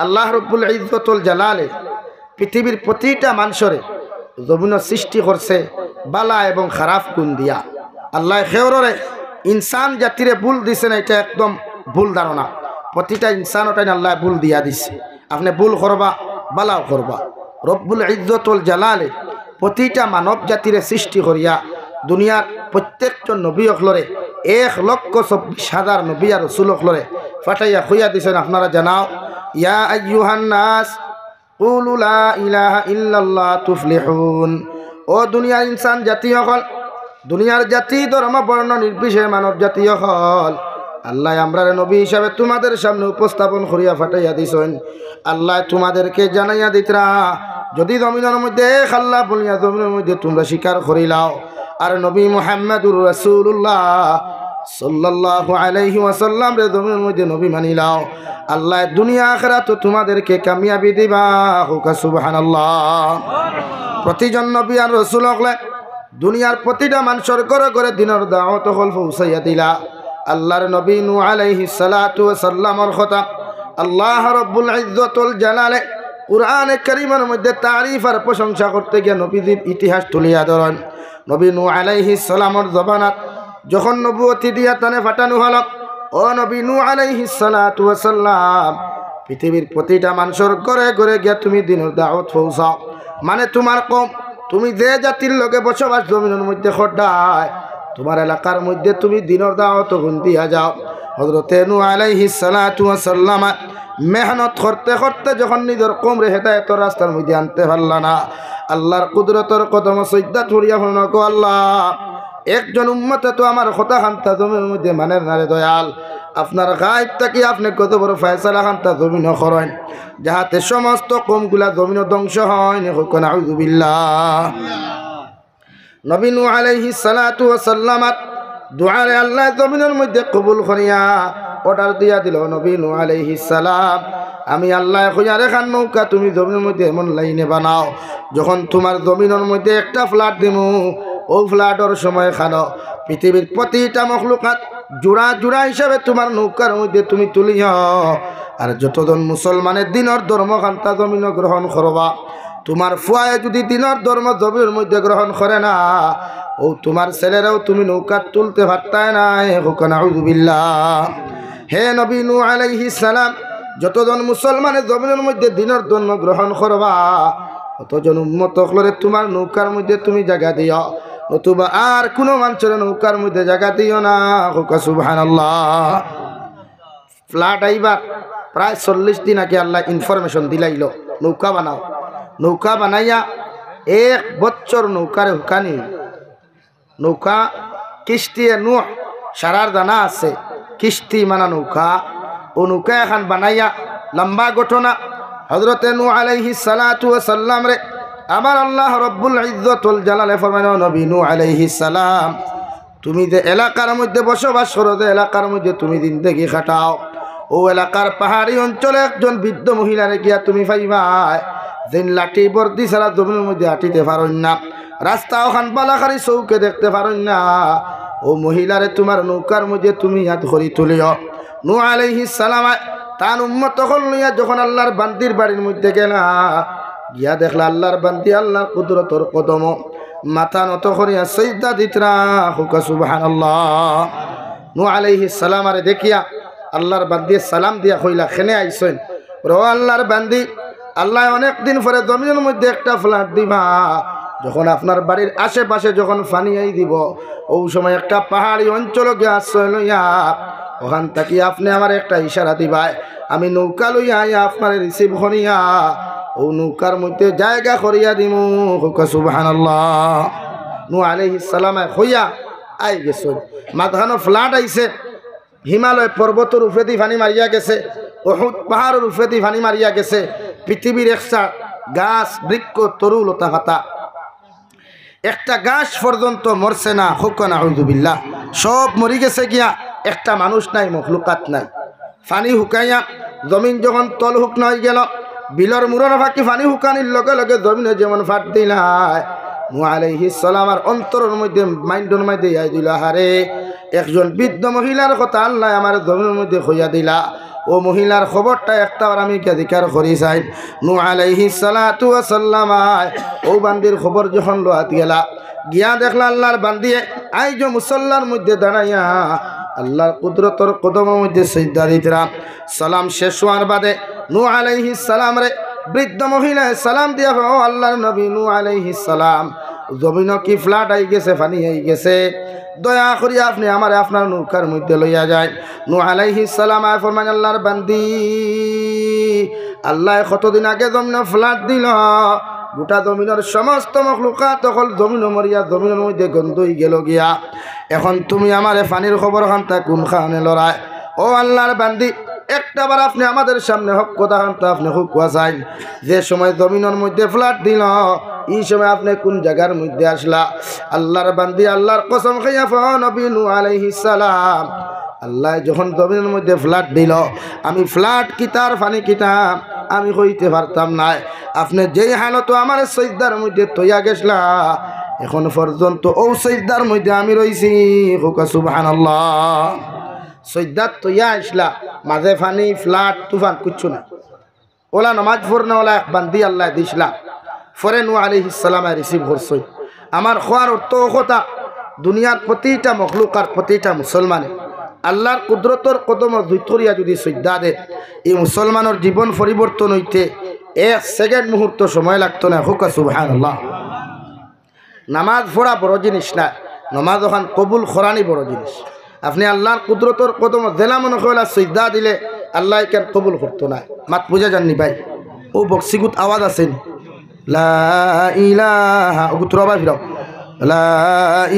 আল্লাহ রব্বুল ইজ্জতুল জালালে পৃথিবীর প্রতিটা মানুষরে জমিন সৃষ্টি করছে বালা এবং খারাপ গুণ দিয়া। আল্লাহ খেওরে ইনসান জাতিরে ভুল দিছে না, এটা একদম ভুল ধারণা। প্রতিটা ইনসান ওটাই আল্লাহ ভুল দিয়া দিছে, আপনি ভুল করবা বালাও করবা। রব্বুল ইজ্জতুল জালালে প্রতিটা মানব জাতিরে সৃষ্টি করিয়া দুনিয়ার প্রত্যেকজন নবী অখলরে 1,24,000 নবী আর রাসূল অখলরে ফাটাইয়া খুইয়া দিছেন। আপনারা জানাও, ইয়া আইয়ুহান নাস কুলু লা ইলাহা ইল্লাল্লাহ তুফলিহুন। ও দুনিয়ার ইনসান জাতি হল, দুনিয়ার জাতি ধর্ম বর্ণ নির্বিশেষে মানব জাতি হল, আল্লাহ আমরা নবী হিসাবে তোমাদের সামনে উপস্থাপন করিয়া ফাটাইয়া দিছেন। আল্লাহ তোমাদেরকে জানাইয়া দিতরা, যদি জমিনের মধ্যে আল্লাহ বলিয়া জমিনের মধ্যে তোমরা স্বীকার করিলাও আর নবী মুহাম্মদুর রাসূলুল্লাহ সাল্লাল্লাহু আলাইহি ওয়াসাল্লাম রে জমিনের মধ্যে নবী মানিলাও, আল্লাহ দুনিয়া আখিরাত তোমাদেরকে কামিয়াবি দিবা। হুকা সুবহানাল্লাহ। প্রতিজন নবী আর রাসূল হলে দুনিয়ার প্রতিটা মানুষের ঘরে ঘরে দিনের দাওয়াত হল পৌঁছাইয়া দিলা। আল্লাহর নবী নূহ আলাইহিস সালাতু ওয়াস সালামের কথা আল্লাহ রব্বুল ইজ্জতুল জালালে কুরআনে কারীমের মধ্যে তারিফ আর প্রশংসা করতে গিয়ে নবীদের ইতিহাস তুলিয়া ধরেন। নবী নূহ আলাইহিস সালামের জবানাত যখন নবুয়তি দিয়া তানে ফাটানো হলো, ও নবী নূহ আলাইহিস সালাতু ওয়াস সালাম পৃথিবীর প্রতিটা মানুষের ঘরে ঘরে গিয়া তুমি দিনের দাওয়াত পৌঁছাও। মানে তোমার কম, তুমি যে জাতির লগে বসবাস জমিনের মধ্যে খড়ায়, তোমার এলাকার মধ্যে তুমি দিনের দাওয়াত দিয়া যাও। হযরতে নূহ আলাইহিস সালাতু ওয়াস সালাম মেহনত করতে করতে যখন নিজের কমরে হেদায়েতের রাস্তার মধ্যে আনতে পারলা না, আল্লাহর কুদরতের কদম সজদা ধরিয়া হলো, গো আল্লাহ একজন উম্মতে তো আমার কথা খান্তা জমির মধ্যে মানের নারে দয়াল, আপনার গায়েব থাকি আপনি কত বড় ফয়সালা খান্তা জমিন করেন যাহাতে সমস্ত কমগুলা জমিন ধ্বংস হয়। নাউযু বিল্লাহ। নবী নূহ আলাইহিস সালাতু ওয়াস সালাম দুআরে আল্লাহ জমিনের মধ্যে কবুল করিয়া অর্ডার দিয়া দিল, নবী নূহ আলাইহিস সালাম আমি আল্লাহ কইয়ারে খান নৌকা তুমি জমিনের মধ্যে এমন লাইনে বানাও, যখন তোমার জমিনের মধ্যে একটা ফ্ল্যাট দিমু ও ফ্ল্যাটের সময় খানো পৃথিবীর প্রতিটা মখলুকাত জোড়া জোড়া হিসাবে তোমার নৌকার মধ্যে তুমি তুলিও। আর যতজন মুসলমানের দিনের ধর্ম খান্তা জমিন গ্রহণ করবা, তোমার ফুয়ায় যদি দিনের ধর্ম জমির মধ্যে গ্রহণ করে না, ও তোমার ছেলেরাও তুমি নৌকা তুলতে পারতায় না। নাউযু বিল্লাহ। হে নবী নূহ আলাইহিস সালাম, যতজন মুসলমানের জমিনের মধ্যে দিনের ধর্ম গ্রহণ করবা, অতজন উম্মত হলরে তোমার নৌকার মধ্যে তুমি জায়গা দিও, নতুবা আর কোনো মানুষের নৌকার মধ্যে জায়গা দিও না। হুকা সুবহানাল্লাহ। ফ্লাট আইবার প্রায় 40 দিন আগে আল্লাহ ইনফরমেশন দিলাইল, নৌকা বানাও। নৌকা বানাইয়া 1 বছর নৌকারে হুকানি, নৌকা কিস্তি নূহ সারার দানা আছে কিস্তি মানা নৌকা, ও নৌকা এখন বানাইয়া লম্বা ঘটনা। হযরতে নূহ আলাইহিস সালাতু ওয়াস সালাম রে আমার আল্লাহ রব্বুল ইজ্জতুল জালালে ফরমানো, নবী নূহ আলাইহিস সালাম তুমি যে এলাকার মধ্যে বসবাস করো, যে এলাকার মধ্যে তুমি জিন্দেগি কাটাও, ও এলাকার পাহাড়ি অঞ্চলে একজন বৃদ্ধ মহিলারে গিয়া তুমি পাইবাই যেন লাঠি বর্দি ছাড়া জমিনের মধ্যে হাঁটিতে পারেন না, রাস্তা ওখান বালাখারি চৌকে দেখতে পারেন না, ও মহিলারে তোমার নৌকার মধ্যে তুমি হাত ধরি তুলিও। নূহ আলাইহিস সালাম তার উম্মত তখন লইয়া যখন আল্লাহর বান্দির বাড়ির মধ্যে গেলা, গিয়া দেখলা আল্লাহর বান্দি আল্লাহর কুদরতর কদম মাথা নত করিয়া সিজদা দিতরা। হুকা সুবহানাল্লাহ। নূহ আলাইহিস সালাম আরে দেখিয়া আল্লাহর বান্দি সালাম দিয়া কইলা, খেনে আইছেন? ও আল্লাহর বান্দি, আল্লাহ অনেক দিন পরে জমিনের মধ্যে একটা ফ্ল্যাট দিবা, যখন আপনার বাড়ির আশেপাশে যখন পানি আই দিব, ও সময় একটা পাহাড়ি অঞ্চল গিয়ে আশ্রয় লইয়া ওখান থেকে আপনি আমার একটা ইশারা দিবাই, আমি নৌকা লইয়া আইয়া আপনার রিসিভ করিয়া ও নৌকার মধ্যে জায়গা করিয়া দিমু। হুকা সুবহানাল্লাহ। নূহ আলাইহিস সালাম হইয়া আই গেছে, মাঝখানো ফ্ল্যাট আইছে, হিমালয় পর্বতের উপরেদি পানি মারিয়া গেছে, উহুদ পাহাড়ের উপরেদি পানি মারিয়া গেছে, পৃথিবীর একটা গাছ বৃক্ষ তরু লতা পাতা একটা গাছ পর্যন্ত মরছে না। হুকা নাউযু বিল্লাহ। সব মরি গেছে গিয়া, একটা মানুষ নাই, মখলুকাত নাই। পানি হুকাইয়া জমিন যখন তল হুকনা হয়ে গেল, বিলর মুরর ফাঁকি পানি হুকানির লগে লগে জমিনে যেমন ফাট দিলাই, নূহ আলাইহিস সালামের অন্তরের মধ্যে মাইন্ডের মধ্যে আই দিল, হারে একজন বৃদ্ধ মহিলার কথা আল্লাহ আমার জমিনের মধ্যে হইয়া দিলা, ও ও মহিলার খবরটা একটাবার আমি অধিকার করি চাই। নূহ আলাইহিস সালাতু ওয়া সাল্লাম ও বান্দির খবর যখন লোয়াত গেলা গিয়া দেখলা আল্লাহর বান্দিয়ে আইজ মুসল্লার মধ্যে দাঁড়াইয়া আল্লাহর কুদরতর কদমের মধ্যে সিজদা দিতরা। সালাম শেষ হওয়ার বাদে নূহ আলাইহিস সালাম রে বৃদ্ধ মহিলা সালাম দিয়া ও আল্লাহর নবী নূহ আলাইহিস সালাম জমিন কি ফ্লাট আই গেছে, পানি আই গেছে, দয়া করি আপনি আমারে আপনার নৌকার মধ্যে লইয়া যায়। নূহ আলাইহিস সালাম ফরমান আল্লাহর বান্দি আল্লাহ কতদিন আগে জমিনে ফ্লাট দিল, গোটা জমিনের সমস্ত মখলুকাত তখন জমিন মরিয়া জমিনের মধ্যে গন্ধ হয়ে গেল গিয়া, এখন তুমি আমারে পানির খবর খান্তা কোন খানে লড়াই। ও আল্লাহর বান্দি একটাবার আপনি আমাদের সামনে হক কথা খান্তা আপনি হুক চাই, যে সময় জমিনের মধ্যে ফ্লাট দিল এই সময় আপনি কোন জায়গার মধ্যে আসলা। আল্লাহর বান্দি আল্লাহর কসম খাইয়া নবী নূহ আলাইহিস সালাম আল্লাহ যখন জমিনের মধ্যে ফ্লাট দিল আমি ফ্লাট কিতার পানি কিতাম আমি হইতে পারতাম না। আপনি যেই হালত আমার সজদার মধ্যে তৈয়া গেছলা এখন পর্যন্ত ও সজদার মধ্যে আমি রইছি। সুবহানাল্লাহ। সজদার তৈয়া আসলা মাঝে পানি ফ্লাট তুফান কিচ্ছু না, ওলা নমাজ পড়না ওলা বান্দি আল্লাহ দিসলা ফরে নূহ আলাইহিস সালামে রিসিভ করছে। আমার খোয়ার অর্থ কথা দুনিয়ার প্রতিটা মখলুকার প্রতিটা মুসলমানে আল্লাহর কুদরতর কদম দুইতরিয়া যদি সজ্জা দে এই মুসলমানের জীবন পরিবর্তন হইতে এক সেকেন্ড মুহূর্ত সময় লাগতো না। হুক সুবহানাল্লাহ। নামাজ পড়া বড় জিনিস না, নামাজ ওখান কবুল খরানি বড় জিনিস। আপনি আল্লাহর কুদরতর কদম জেলা মনে কইলা সজ্জা দিলে আল্লাহ কেন কবুল করতো না। মাত বুঝা জাননি ভাই, ও বক্সিগুত আওয়াজ আছেন লা ইলাহা ও গুতরবা ফিরাও লা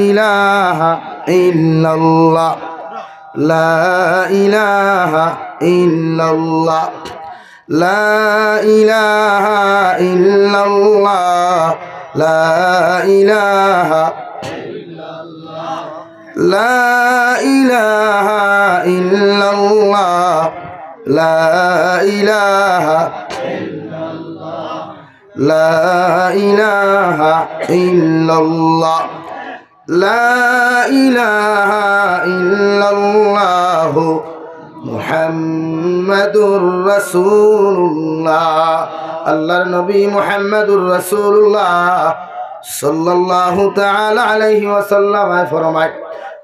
ইলাহা ইল্লাল্লাহ লা ইলাহা ইল্লাল্লাহ লা ইলাহা ইল্লাল্লাহ লা ইলাহা ইল্লাল্লাহ লা ইলাহা ইল্লাল্লাহ লা ইলাহা ইল্লাল্লাহ লা ইলাহা ইল্লাল্লাহ লা ইলাহা ইল্লাল্লাহ মুহাম্মাদুর রাসূলুল্লাহ। আল্লাহর নবী মুহাম্মাদুর রাসূলুল্লাহ সাল্লাল্লাহু তাআলা আলাইহি ওয়াসাল্লাম ফরমায়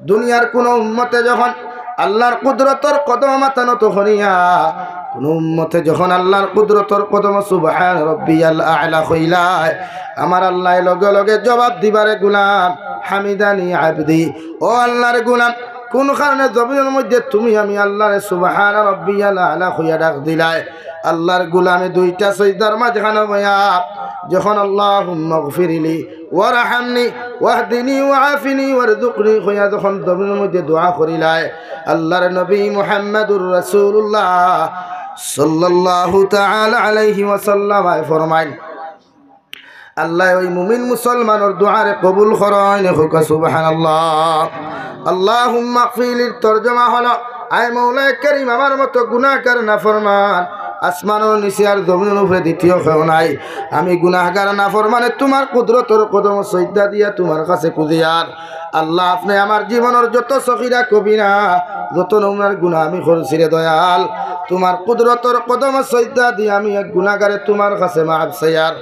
দুনিয়ার কোন উম্মতে যখন আল্লাহর কুদরতর কদম মাথানো তো হরিয়া কোন উম্মতে যখন আল্লাহর কুদরতর কদম সুবহান রাব্বিয়াল আ'লা কইলায় আমার আল্লাহ লগে লগে জবাব দিবারে গোলাম হামিদানি আবদি। ও আল্লাহর গোলাম কোন কারণে জমিনের মধ্যে তুমি আমি আল্লাহরে সুবহান রাব্বিয়াল আ'লা কইয়া ডাক দিলাই। আল্লাহর গোলামে দুইটা সজদার মাঝখানে বয়া যখন আল্লাহুম্মা গফিরলি ওয়ারহামনি ওয়াহদিনি ওয়াআফিনি ওয়ারযুকনি কইয়া যখন জমিনের মধ্যে দোয়া করিলাই আল্লাহর নবী মুহাম্মাদুর রাসূলুল্লাহ সাল্লাল্লাহু তাআলা আলাইহি ওয়াসাল্লাম ফরমায় আল্লাহ ওই মুমিন মুসলমানের দুআরে কবুল করেন। হুক সুবহানাল্লাহ। আল্লাহুম্মা গফিরলির তরজমা হলো আয় মওলাই করিম আমার মতো গুনাহগার নাফরমান আসমানের নিচে আর জমিনের উপরে দ্বিতীয় কেউ নাই। আমি গুনাহগার নাফরমানে তোমার কুদরতের কদম সজদা দিয়া তোমার কাছে খুঁজিয়ার আল্লাহ আপনি আমার জীবনের যত সখিরা কবিরা যত নমুনার গুনাহ আমি করছি রে দয়াল তোমার কুদরতের কদম সজদা দিয়া আমি এক গুনাহগারে তোমার কাছে মাফ চাইয়ার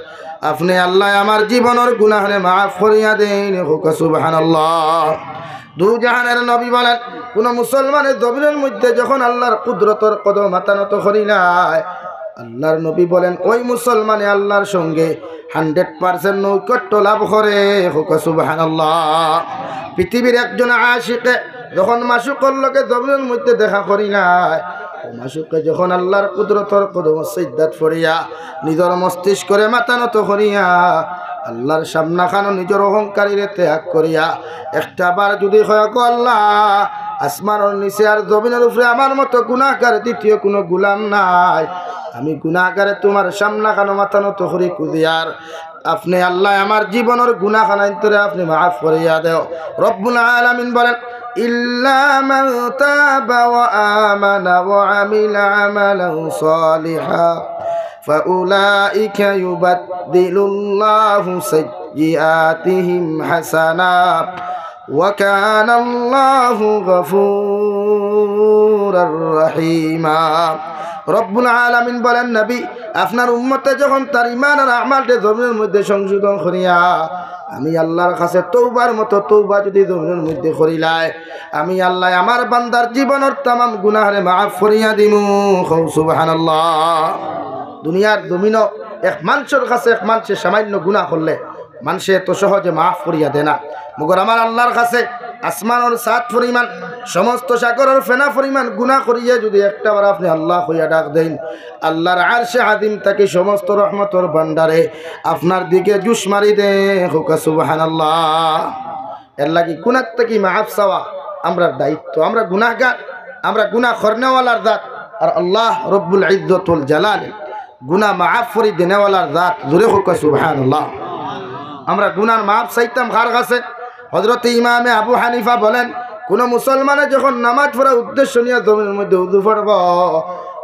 আপনি আল্লাহ আমার জীবনের গুনাহরে মাফ করিয়া দেন। হুক সুবহানাল্লাহ। দু জাহানের নবী বলেন কোন মুসলমানের জমিনের মধ্যে যখন আল্লাহর কুদরতর কদম মাতানত করিলাই আল্লাহর নবী বলেন ওই মুসলমানে আল্লাহর সঙ্গে 100% নৈকট্য লাভ করে। হুক সুবহানাল্লাহ। পৃথিবীর একজন আশিকে যখন মাসুকের লগে জমিনের মধ্যে দেখা করিলাই মাসুকে যখন আল্লাহর কুদরতর কদম সিজদাত ফরিয়া নিজের মস্তিষ্করে মাতানত করিয়া আল্লাহর সামনা খানো নিজের অহংকারীরে ত্যাগ করিয়া একটা বার যদি হয় আল্লাহ আসমানের নিচে আর জমিনের উপরে আমার মতো গুনাহগার দ্বিতীয় কোনো গোলাম নাই আমি গুনাহগারে তোমার সামনা খানো মাতানত করি কুদিয়ার আপনি আল্লাহ আমার জীবনের গুনাহখানান্তরে আপনি মাফ করিয়া দেও। রব্বুল আলামিন বলেন ইল্লা মান তাবা ওয়া আমানা ওয়া আমিলা আমালান সালিহা ফাউলাইকা ইউবাদদিলুল্লাহু সাইয়্যাতিহিম হাসানাত ওয়া কানাল্লাহু গফুরার রহিমা। রব্বুল আলামিন বলেন নবী আপনার উম্মতে যখন তার ঈমান আর আমালকে জমিনের মধ্যে সংশোধন করিয়া আমি আল্লাহর কাছে তওবার মতো তওবা যদি জমিনের মধ্যে করিলাই আমি আল্লাহ আমার বান্দার জীবনের तमाम গুনাহরে মাফ করিয়া দিমু সুবহানাল্লাহ। দুনিয়ার জমিনও এক মানুষের কাছে এক মানুষে সামান্য গুনাহ করলে মানুষে তো সহজে মাফ করিয়া দেয় না, মগর আমার আল্লাহর কাছে আসমানের সাত পরিমাণ সমস্ত সাগরের ফেনা পরিমাণ গুনাহ করিয়া যদি একটাবার আপনি আল্লাহ হইয়া ডাক দেন আল্লাহর আরশে আযীম তাকে সমস্ত রহমতের ভান্ডারে আপনার দিকে জুস মারি দে সুবহানাল্লাহ। এর লাগি গুনাহ থেকে মাফ চাওয়া আমরা দায়িত্ব। আমরা গুনাহগার, আমরা গুনাহ করনেওয়ালার জাত, আর আল্লাহ রব্বুল ইজ্জত ওয়াল জালাল গুনাহ মাফ করে দেনেওয়ালার জাত। জোরে হোক সুবহানাল্লাহ। আমরা গুনার মাফ চাইতাম কার কাছে? হযরত ইমামে আবু হানিফা বলেন কোন মুসলমানে যখন নামাজ পড়ার উদ্দেশ্য নিয়ে জমিনের মধ্যে উযু করব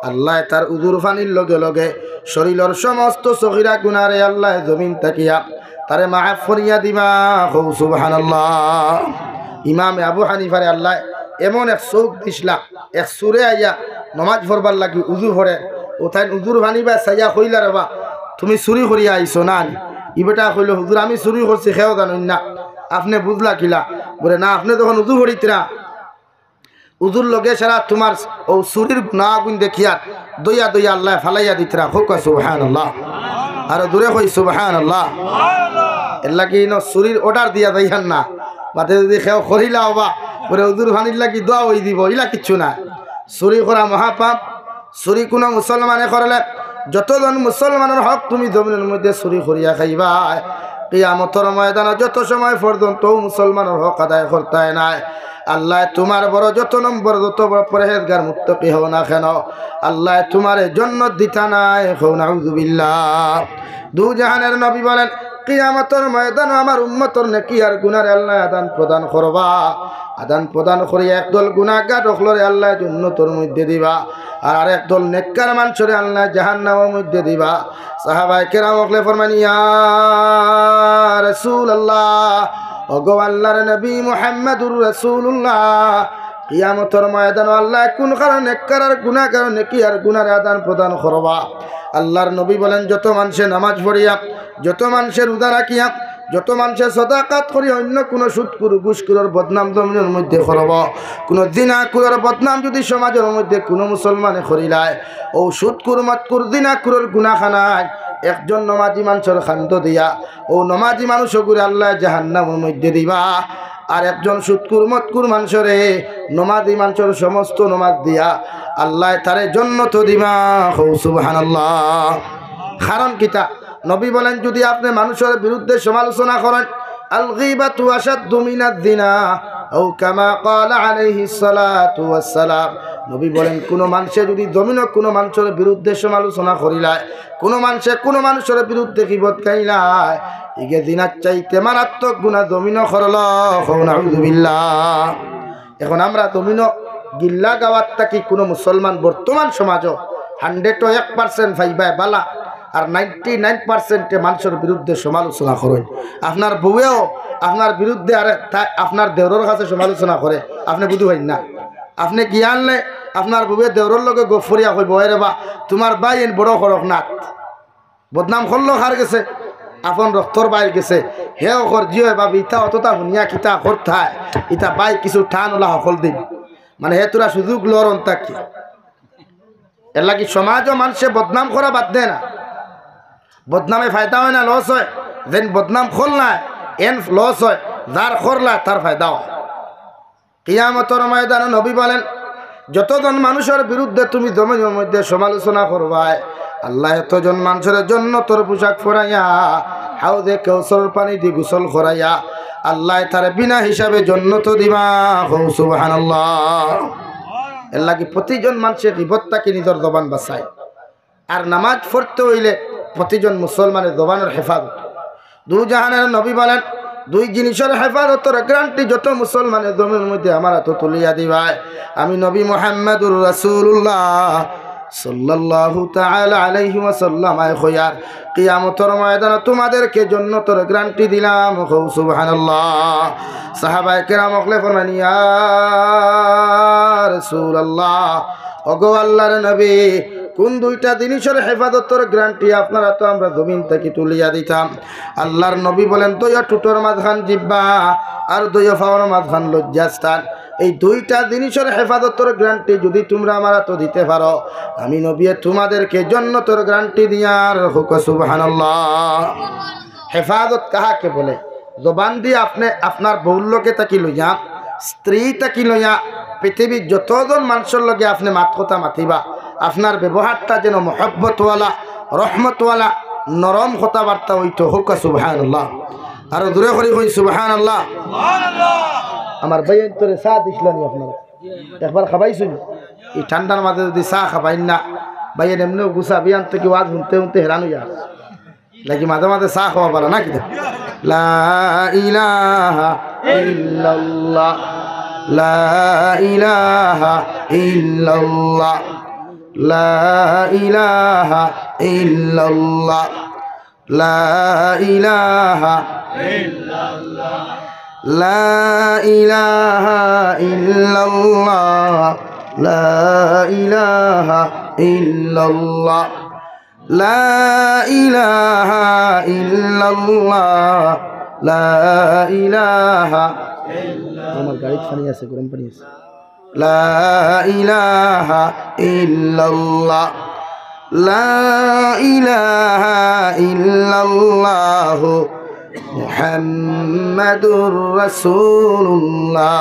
আল্লাহ তার উযুর পানির লগে লগে শরীরের সমস্ত সগীরা গুনারে আল্লাহ জমিন তাকিয়া তারে মাফ করিয়া দিবা সুবহানাল্লাহ। ইমামে আবু হানিফারে আল্লাহ এমন এক চৌক দিসলা, এক সুরে আইয়া নামাজ পড়বার লাগি উযু করে ওথায় উযুর পানি বা চাইয়া কইলা রেবা তুমি চুরি করিয়া আইছো না? ই বেটা কইল হুজুর আমি চুরি করছি খেয়েও জানেন না। আপনি বুঝলা কিলা? বলে না আপনি যখন উযু করিতরা উযুর লগে সারা তোমার ও চুরির গুনাহ গুণ দেখিয়া দইয়া দইয়া আল্লাহ ফালাইয়া দিতরা। হোক সুবহানাল্লাহ। আর দূরে কই সুবহানাল্লাহ। এর লাগি ন চুরির অর্ডার দিয়া যাইহান না, মাঠে যদি খেয়েও করিলা হবা বলে উযুর পানির লাগি দোয়া হই দিব, ইলা কিচ্ছু না। চুরি করা মহাপাপ। চুরি কোনো মুসলমানে করলে যতজন মুসলমানের হক তুমি জমিনের মধ্যে চুরি করিয়া খাইবা কিয়ামতের ময়দানে যত সময় পর্যন্ত মুসলমানের হক আদায় করতে নাই আল্লাহ তোমার বড় যত নম্বর যত বড় পরহেজগার মুত্তাকি হও না কেন আল্লাহ তোমার জান্নাত দিতা নাই। নাউযুবিল্লাহ। দু জাহানের নবী বলেন কিয়ামতের ময়দানে আমার উম্মতের নেকি আর গুনার আল্লাহ আদান প্রদান করবা। আদান প্রদান করে একদল গুনাহগার হকলরে আল্লাহ জান্নাতের মধ্যে দিবা আর আরেক দল নেককার মানুষরে আল্লাহ জাহান্নামের মধ্যে দিবা। সাহাবায়ে কেরাম হকলে ফরমান ইয়া রাসূলুল্লাহ, ওগো আল্লাহর নবী মুহাম্মদুর রাসূলুল্লাহ কিয়ামতের ময়দানে আল্লাহ কোন কারণে নেককার আর গুনাহগার নেকি আর গুনার আদান প্রদান করবা? আল্লাহর নবী বলেন যত মানুষে নামাজ পড়িয়া, যত মানুষের রোজা রাখিয়া, যত মানুষের সাদাকাত করি অন্য কোনো সুদকুর ঘুষখোরের বদনাম জমিনের মধ্যে করব, কোনো জিনাকুরের বদনাম যদি সমাজের মধ্যে কোনো মুসলমানে করিলায় ও সুদকুর মতকুর জিনাকুরের গুনাহখানায় একজন নমাজি মানুষের খান্ত দিয়া ও নমাজি মানুষ করে আল্লাহ জাহান্নামের মধ্যে দিবা। আর একজন সুদকুর মতকুর মানুষরে নমাজি মানুষের সমস্ত নমাজ দিয়া আল্লাহ তারে জান্নাত দিবা। সুবহানাল্লাহ। কারণ কিতা? নবী বলেন যদি আপনি মানুষের বিরুদ্ধে সমালোচনা করেন আল গীবাতু আশাদ্দু মিনাজ জিনা আও কামা ক্বালা আলাইহিস সালাতু ওয়াস সালাম। নবী বলেন কোন মানুষে যদি জমিনে কোন মানুষের বিরুদ্ধে সমালোচনা করিলায়, কোন মানুষের বিরুদ্ধে গীবত গাইলায়, ইগে জিনার চাইতে মারাত্মক গুনাহ জমিনে করল। নাউযুবিল্লাহ। এখন আমরা জমিনে গিল্লা গাওয়াত থাকি কোনো মুসলমান বর্তমান সমাজও 101% ভাইবাই বালা আর 99% মানুষের বিরুদ্ধে সমালোচনা করেন। আপনার বউয়েও আপনার বিরুদ্ধে আর আপনার দেওরের কাছে সমালোচনা করে, আপনি বুঝু হইন না। আপনি কি আনলে আপনার বউয়ে দেওরের লগে গফরিয়া কইব এরে বা তোমার বাই এন বড় করক না বদনাম করলো খার গেছে আপন রক্তর বাইর গেছে হে অকর জিও বাবি ইতা অতটা শুনিয়া কিতা করতায় ইতা বাই কিছু ঠান ওলা সকল দিন মানে হে তোরা সুযোগ লরন তাকি। এর লাগি সমাজ ও মানুষে বদনাম করা বাদ দেয় না। বদনামে ফায়দা হয় না লস হয়, যেন বদনাম করলা এন লস হয়, যার করলা তার ফায়দা হয়। কিয়ামতের ময়দানে নবী বলেন যতজন মানুষের বিরুদ্ধে তুমি জমিনের মধ্যে সমালোচনা করবাই আল্লাহ এতজন মানুষের জন্য তোর পোশাক পরাইয়া হাউদে কাউসারের পানি দিয়ে গোসল করাইয়া আল্লাহ তার বিনা হিসাবে জান্নাত দিবা। সুবহানাল্লাহ। এর লাগি প্রতিজন মানুষের গীবতটাকে নিজের জবান বাঁচায়। আর নামাজ পড়তে হইলে প্রতিজন মুসলমানের জবানের হেফাজত। দু জাহানের নবী বলেন দুই জিনিসের হেফাজতের গ্যারান্টি যত মুসলমানের জমির মধ্যে আমার হাতে তুলিয়া দিবাই আমি নবী মুহাম্মদুর রাসূলুল্লাহ সাল্লাল্লাহু তাআলা আলাইহি ওয়াসাল্লাম আয়ার কিয়ামতের ময়দানে তোমাদেরকে জান্নাতের গ্যারান্টি দিলাম। সুবহানাল্লাহ। সাহাবায়ে কেরাম ওকলে ফরমান ইয়া রাসূলুল্লাহ, ওগো আল্লাহর নবী কোন দুইটা জিনিসের হেফাজতের গ্যারান্টি আপনারা তো আমরা জমিন থেকে তুলিয়া দিতাম। আল্লাহর নবী বলেন দইয়া টুটোর মাঝখান জিব্বা আর দইয়া ফাওয়ার মাঝখান লজ্জাস্থান, এই দুইটা জিনিসের হেফাজতের গ্যারান্টি যদি তোমরা আমরা তো দিতে পারো, আমি নবী তোমাদেরকে জান্নাতের গ্যারান্টি দিয়ার হুক সুবহানাল্লাহ। হেফাজত কাহাকে বলে? জবান দিয়ে আপনি আপনার বউল্যকে তাকি লইয়া, স্ত্রী তাকি লইয়া, পৃথিবীর যতজন মানুষের লগে আপনি মাত কথা মাতিবা, আপনার ব্যবহারটা যেন মহব্বতওয়ালা, রহমতওয়ালা, নরম কথাবার্তা হইতো হুক সুবহানাল্লাহ। আর দূরে করি হই সুবহানাল্লাহ। আমার ভাইয়ের তোরে চা দিছিলাম আপনারা একবার খাবাইছুন, এই ঠান্ডার মাঝে যদি চা খাবাইন না ভাইয়ের এমনিও গুছা বিয়ান থেকে ওয়াজ শুনতে শুনতে হেরানো যায় নাকি মাঝে মাঝে চা খাওয়া পারা নাকি? লা ইলাহা ইল্লাল্লাহ, লা ইলাহা ইল্লাল্লাহ, লা ইলাহা ইল্লাল্লাহ, লা ইলাহা ইল্লাল্লাহ, লা ইলাহা ইল্লাল্লাহ, লা ইলাহা ইল্লাল্লাহ, লা ইলাহা ইল্লাল্লাহ, লা ইলাহা ইল্লাল্লাহ। আমার গাড়িতে পানি আছে, গরম পানি আছে। লা ইলাহা ইল্লাল্লাহ, লা ইলাহা ইল্লাল্লাহ, মুহাম্মাদুর রাসূলুল্লাহ।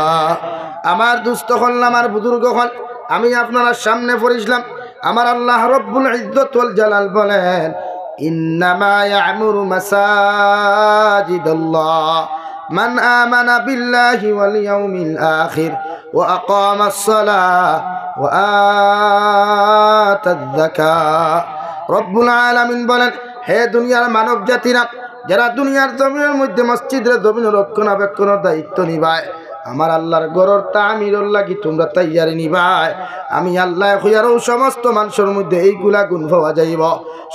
আমার দুস্থ হল, আমার বুজুর্গ হল, আমি আপনার সামনে পড়িছিলাম। আমার আল্লাহ রব্বুল ইজ্জত ওয়াল জালাল বলেন, ইন্নামা ইয়ামুরু মাসাজিদাল্লাহ মান আমানা বিল্লাহি ওয়াল ইয়াউমিল আখির ওয়া আকামাস সালাহ ওয়া আতায যাকাত। রব্বুল আলামিন বলেন, হে দুনিয়ার মানব জাতিরা, যারা দুনিয়ার জমিনের মধ্যে মসজিদের জমিন রক্ষণাবেক্ষণের দায়িত্ব নিবায়, আমার আল্লাহর গরর তামিরুল লাগি তোমরা তৈয়ারি নিবায়, আমি আল্লাহ খুঁয়ারও সমস্ত মানুষের মধ্যে এইগুলা গুণ পাওয়া যাইব।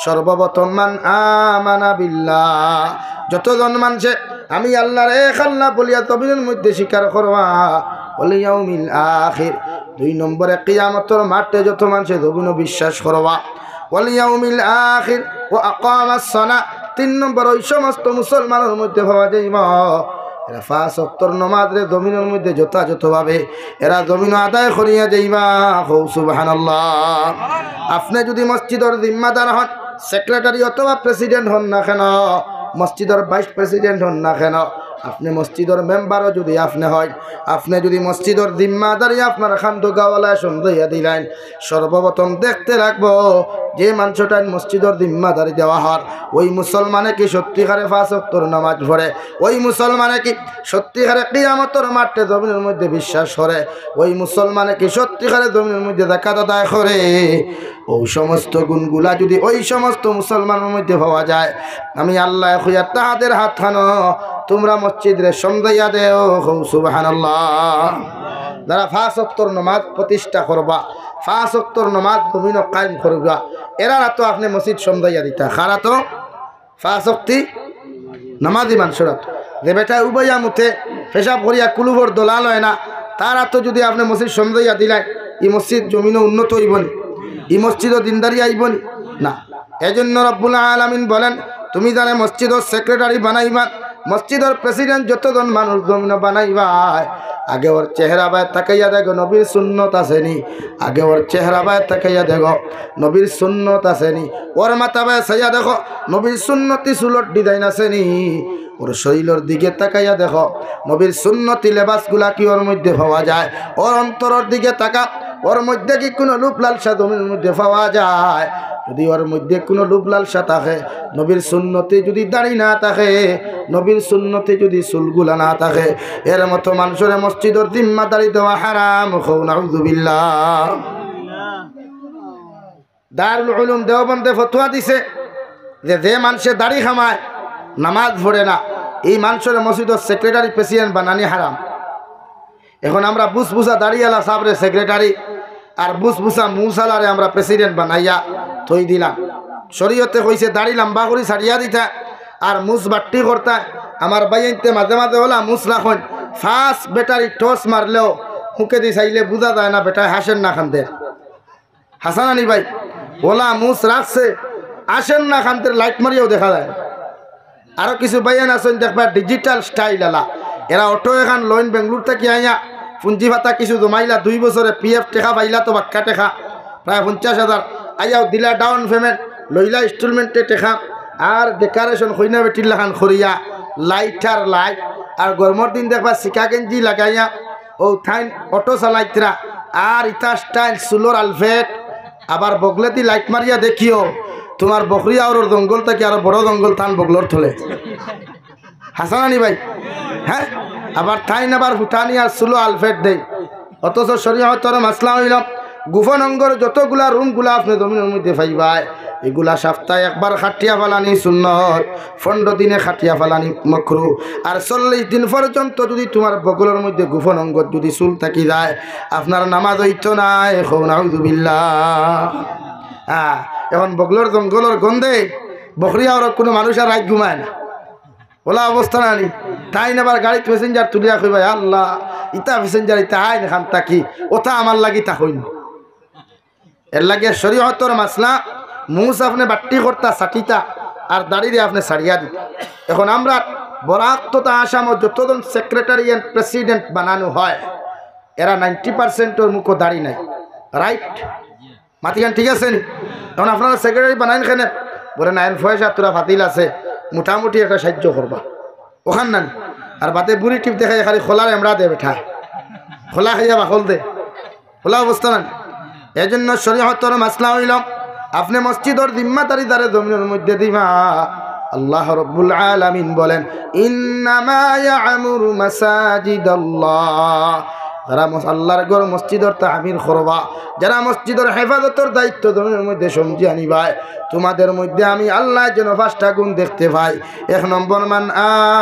সর্বপ্রথম মান আমানা বিল্লাহ, যতজন মানুষে আমি আল্লাহর এক আল্লাহ বলিয়া জমিনের মধ্যে স্বীকার করবা, ওয়াল ইয়াউমিল আখির, 2 নম্বরে কিয়ামতের মাঠে যত মানুষে জমিন বিশ্বাস করবা, ওয়াল ইয়াউমিল আখির ওয়া আকামাস সালাহ, 3 নম্বর ওই সমস্ত মুসলমানের মধ্যে পাওয়া যাইব এরা 5 ওয়াক্তের নামাজে জমিনের মধ্যে যথাযথভাবে এরা জমিন আদায় করিয়া যাইবা। সুবহানাল্লাহ। আপনি যদি মসজিদের জিম্মাদার হন, সেক্রেটারি অথবা প্রেসিডেন্ট হন না কেন, মসজিদের ভাইস প্রেসিডেন্ট হন না কেন, আপনি মসজিদের মেম্বারও যদি আপনি হয়, আপনি যদি মসজিদের জিম্মাদারি আপনার খান্দ গাওয়ালায় সন্দেহিয়া দিলেন, সর্বপ্রথম দেখতে রাখবো যে মানুষটা মসজিদের জিম্মাদারি দেওয়া হয় ওই মুসলমানে কি সত্যিকারে 5 ওয়াক্তের নামাজ পড়ে, ওই মুসলমানে কি সত্যিকারে কিয়ামতের মাঠে জমিনের মধ্যে বিশ্বাস করে, ওই মুসলমানে কি সত্যিকারে জমিনের মধ্যে যাকাত আদায় করে। ওই সমস্ত গুণগুলা যদি ওই সমস্ত মুসলমানের মধ্যে পাওয়া যায়, আমি আল্লাহ খুঁজা তাহাদের হাত খানো তোমরা মসজিদে সন্দেহিয়া দেও। সুবহানাল্লাহ। যারা 5 ওয়াক্তের নামাজ প্রতিষ্ঠা করবা, 5 ওয়াক্তের নামাজ জমিন কায়েম করবা, এরা তো আপনি মসজিদ সন্দেহিয়া দিতা। খারা তো 5 ওয়াক্তি নামাজি মানুষরা যে বেটা উবাইয়া মুথে পেশাব করিয়া কুলুবর দলাল হয় না, তারা তো যদি আপনি মসজিদ সন্দেহিয়া দিলেন, এই মসজিদ জমিনও উন্নত হইবনি, এই মসজিদও দিনদারি আইবনি না। এজন্য রব্বুল আলামিন বলেন, তুমি জানে মসজিদের সেক্রেটারি বানাইবা, মসজিদের প্রেসিডেন্ট যতজন মানুষ জমিন বানাইবা, আগে ওর চেহারা বায় তাকাইয়া দেখো নবীর সুন্নত আসেনি, আগে ওর চেহারা বায় তাকাইয়া দেখো নবীর সুন্নত আসেনি, ওর মাথা বায় সাইয়া দেখো নবীর সুন্নতি চুলট ডিজাইন আসেনি, ওর শরীরের দিকে তাকাইয়া দেখো নবীর সুন্নতি লেবাসগুলা কি ওর মধ্যে পাওয়া যায়, ওর অন্তরের দিকে তাকা ওর মধ্যে কি কোনো লুপ লালসা জমির মধ্যে পাওয়া যায়। যদি ওর মধ্যে কোনো লুপ লালসা থাকে, নবীর সুন্নতে যদি দাড়ি না থাকে, নবীর সুন্নতে যদি চুলগুলা না থাকে, এর মতো মানুষের মসজিদের জিম্মাদারি দেওয়া হারাম। নাউযুবিল্লাহ। দারুল উলুম দেওবন্দে ফতোয়া দিছে যে মানুষে দাড়ি খামায় নামাজ পড়ে না, এই মানুষের মসজিদের সেক্রেটারি প্রেসিডেন্ট বানানি হারাম। এখন আমরা বুসবুসা দাড়িওয়ালা সাবরে সেক্রেটারি আর বুসবুসা মুসালারে আমরা প্রেসিডেন্ট বানাইয়া থই দিলাম। শরীয়তে কইছে দাড়ি লম্বা করে ছাড়িয়া দিতা আর মুস বাট্টি করতা। আমার বাইতে মাঝে মাঝে হলা মুস রাখন, ফার্স্ট ব্যাটারি টস মারলেও মুখে দিয়ে চাইলে বোঝা যায় না বেটা হাসেন না খানদের। হাসান আলী ভাই ওলা মুস রাখছে আসেন না খান্তের লাইট মারিয়াও দেখা যায়। আরো কিছু বাইয়ান আছেন দেখবা ডিজিটাল স্টাইল আলা, এরা অটো এখান লইন বেঙ্গলোর থেকে আইয়া পুঞ্জি ভাতা কিছু জমাইলা 2 বছরে পিএফ টেকা পাইলা তো বাক্কা টেকা প্রায় 50,000 আইয়াও দিলা ডাউন পেমেন্ট লইলা ইনস্টলমেন্টে টেকা আর ডেকারেশন কইনা বেটির লাখান খরিয়া লাইটার লাইট আর গরমর দিন দেখবা সিকা গেঞ্জি লাগাইয়া ও থাইন অটো চালাইতরা আর ইতা স্টাইল সুলোর আলফেট আবার বগলেতি লাইট মারিয়া দেখিও তোমার বকরিয়া আর জঙ্গল থেকে আরো বড় জঙ্গল থান বগলর থলে হাসানানি ভাই। হ্যাঁ আবার ঠাইন আবার ভুটানি আর সুলো আলফেট দেয়। অথচ শরীয়তর মাসলা হইল গোপন অঙ্গর যতগুলা রুমগুলা আপনি জমিনের মধ্যে পাইবাই এগুলা সপ্তাহে একবার খাটিয়া ফেলানি সুন্নত, 15 দিনে খাটিয়া ফেলানি মাকরু, আর 40 দিন পর্যন্ত যদি তোমার বগলের মধ্যে গোপন অঙ্গ যদি চুল থাকি যায় আপনার নামাজ হইতো না। এখন নাউযুবিল্লাহ। হ্যাঁ এখন বগলর জঙ্গলের গন্ধে বকরিয়া ওর কোনো মানুষ আর রাত ঘুমায় না, ওলা অবস্থা নানি তাই না। আবার গাড়িতে প্যাসেঞ্জার তুলিয়া কইবাই আল্লাহ ইতা প্যাসেঞ্জার ইতা আইন খান তাকি ওটা আমার লাগি তা হইন। এর লাগে শরীয়তর মাসলা মুস আপনি বাট্টি করতা সাটিতা আর দাড়ি আপনি সারিয়া দিতা। এখন আমরা বরাক্ততা আসাম যতজন সেক্রেটারি এন্ড প্রেসিডেন্ট বানানো হয় এরা 90%-এর মুখো দাড়ি নাই, রাইট মাতিগান ঠিক আছে নি? এখন আপনারা সেক্রেটারি বানাইন খেনে বলে নাইন পয়সা তোরা ফাতিল আছে মোটামুটি একটা সাহায্য করবা ওখান না, আর বাতে বুড়ি টিপ দেখায় খালি খোলার এমরা দে বেঠা খোলা খাইয়া বাখল দে, খোলা অবস্থা না। এই জন্য শরীয়তর মাসলা হইল আপনি মসজিদর জিম্মাদারি দ্বারে জমিনের মধ্যে দিবা। আল্লাহ রাব্বুল আলামিন বলেন ইন্নামা ইয়া'মুরু মাসাজিদাল্লাহ, যারা আল্লাহর ঘর মসজিদর তামির করবা, যারা মসজিদের হেফাজতের দায়িত্ব জমিনের মধ্যে সমঝি আনিবাই, তোমাদের মধ্যে আমি আল্লাহ যেন 5টা গুণ দেখতে পাই। 1 নম্বর মান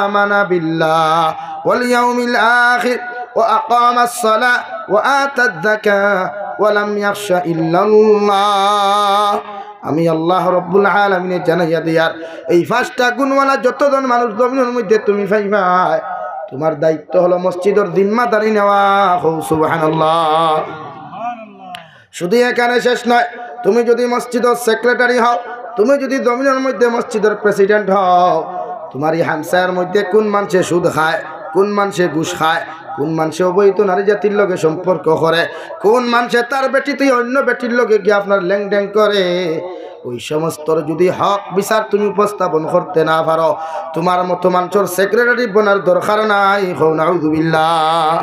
আমানা বিল্লাহ ওয়াল ইয়াউমিল আখির ওয়া আকামাস সালাহ ওয়া আতায যাকাহ ওয়া লাম ইয়াখশা ইল্লাল্লাহ। আমি আল্লাহ রাব্বুল আলামিনের জানাইয়া দিয়ার এই 5টা গুণওয়ালা যতজন মানুষ জমিনের মধ্যে তুমি পাইবাই তোমার দায়িত্ব হলো মসজিদের জিম্মাদারি নেওয়া। সুবহানাল্লাহ। শুধু এখানে শেষ নয়, তুমি যদি মসজিদের সেক্রেটারি হও, তুমি যদি জমিনের মধ্যে মসজিদের প্রেসিডেন্ট হও, তোমার এই হামসায়ের মধ্যে কোন মানুষে সুদ খায়, কোন মানুষে ঘুষ খায়, কোন মানুষে অবৈধ নারী জাতির লগে সম্পর্ক করে, কোন মানুষে তার বেটিতে অন্য বেটির লগে গিয়ে আপনার লেনদেন করে, ওই সমস্ত যদি হক বিচার তুমি উপস্থাপন করতে না পারো তোমার মতো মানুষের সেক্রেটারি বানার দরকার নাই। নাউযুবিল্লাহ।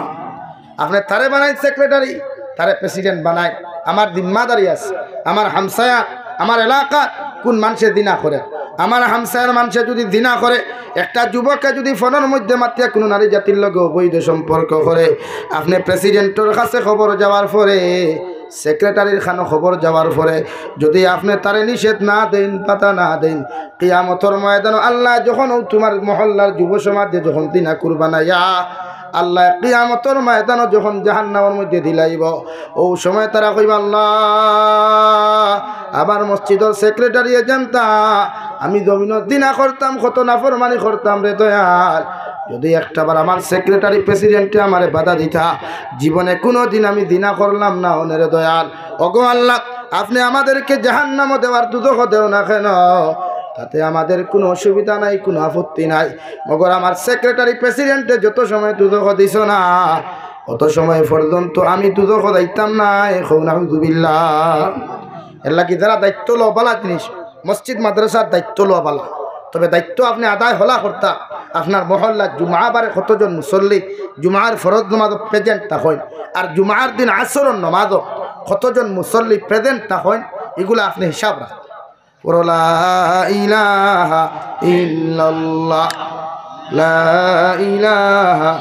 আপনি তারে বানাই সেক্রেটারি, তারে প্রেসিডেন্ট বানায়, আমার জিম্মাদারি আছে, আমার হামসায়া আমার এলাকা কোন মানুষে দিনা করে, আমার হামসায়ের মানুষে যদি দিনা করে, একটা যুবককে যদি ফোনের মধ্যে মাত্রা কোনো নারী জাতির লগে অবৈধ সম্পর্ক করে, আপনি প্রেসিডেন্টের কাছে খবর যাওয়ার পরে, সেক্রেটারির খানো খবর যাওয়ার পরে যদি আপনি তারে নিষেধ না দেন, পাতা না দেন, কিয়ামতের ময়দানে আল্লাহ যখন তোমার মহল্লার যুব সমাজে যখন দিনা কুরবানাইয়া আল্লাহ কিয়ামতের ময়দানে যখন জাহান্নামের মধ্যে দিলাইব, ও সময় তারা কইবা আল্লাহ আবার মসজিদের সেক্রেটারি জানতা আমি জমিনের দিনা করতাম, কত নাফরমানি করতাম রে দয়াল, যদি একটাবার আমার সেক্রেটারি প্রেসিডেন্টে আমারে বাধা দিতা জীবনে কোনো দিন আমি দিনা করলাম না ওনের দয়াল। ওগো আল্লাহ আপনি আমাদেরকে জাহান্নামও দেওয়ার দুদক দেও না কেন, তাতে আমাদের কোনো অসুবিধা নাই, কোনো আপত্তি নাই, মগর আমার সেক্রেটারি প্রেসিডেন্টে যত সময় দুদক দিছ না অত সময় পর্যন্ত আমি দুদক দিতাম না। নাউযুবিল্লাহ। এর লাগি যারা দায়িত্ব লো বালা জিনিস, মসজিদ মাদ্রাসার দায়িত্ব লো বালা, তবে দায়িত্ব আপনি আদায় হলা করতা আপনার মহল্লা জুমাবারে কতজন মুসল্লি জুমার ফরজ নামাজ প্রেজেন্ট তা হয়, আর জুমার দিন আসরের নামাজ কতজন মুসল্লি প্রেজেন্ট তা হয়, এগুলো আপনি হিসাব রাখেন। লা ইলাহা ইল্লাল্লাহ লা ইলাহা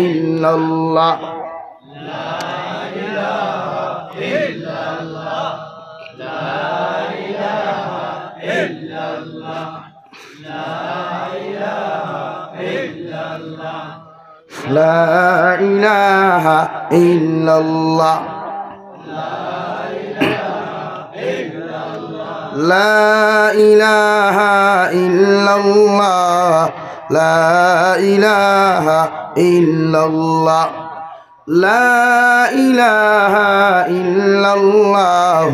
ইল্লাল্লাহ লা ইলাহা ইল্লাল্লাহ লা ইলাহা ইল্লাল্লাহ লা ইলাহা ইল্লাল্লাহ লা ইলাহা ইল্লাল্লাহ লা ইলাহা ইল্লাল্লাহ লা ইলাহা ইল্লাল্লাহ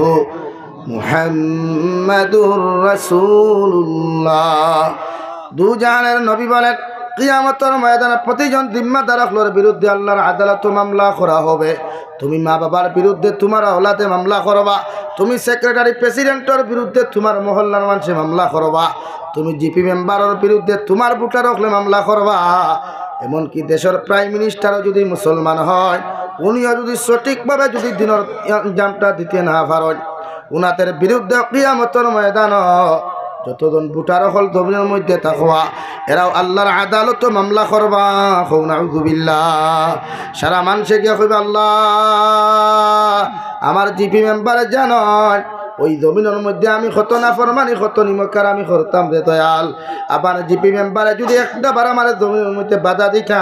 মুহাম্মাদুর রাসূলুল্লাহ। দু জাহানের নবী বলেন কিয়ামতের ময়দানে প্রতিজন জিম্মাদারের বিরুদ্ধে আল্লাহর আদালত মামলা করা হবে। তুমি মা বাবার বিরুদ্ধে তোমার আওলাদে মামলা করবা, তুমি সেক্রেটারি প্রেসিডেন্টের বিরুদ্ধে তোমার মহল্লার মানুষে মামলা করবা, তুমি জিপি মেম্বারের বিরুদ্ধে তোমার ভোটার হলে মামলা করবা। এমনকি দেশের প্রাইম মিনিস্টারও যদি মুসলমান হয়, উনিও যদি সঠিকভাবে যদি দিনের ইনজামটা দিতে না পারেন, উনাদের বিরুদ্ধে কিয়ামতের ময়দান যতজন ভোটার হল জমিনের মধ্যে থাকবা, এরাও আল্লাহর আদালত মামলা করবা। নাউযুবিল্লাহ। সারা মানুষে গিয়ে কইবে আল্লাহ আমার জিপি মেম্বারে জানন ওই জমিনের মধ্যে আমি কত নাফরমানি কত নিমকার আমি করতাম রে দয়াল। আবার জিপি মেম্বারে যদি একটা বার আমার জমিনের মধ্যে বাধা দিতা,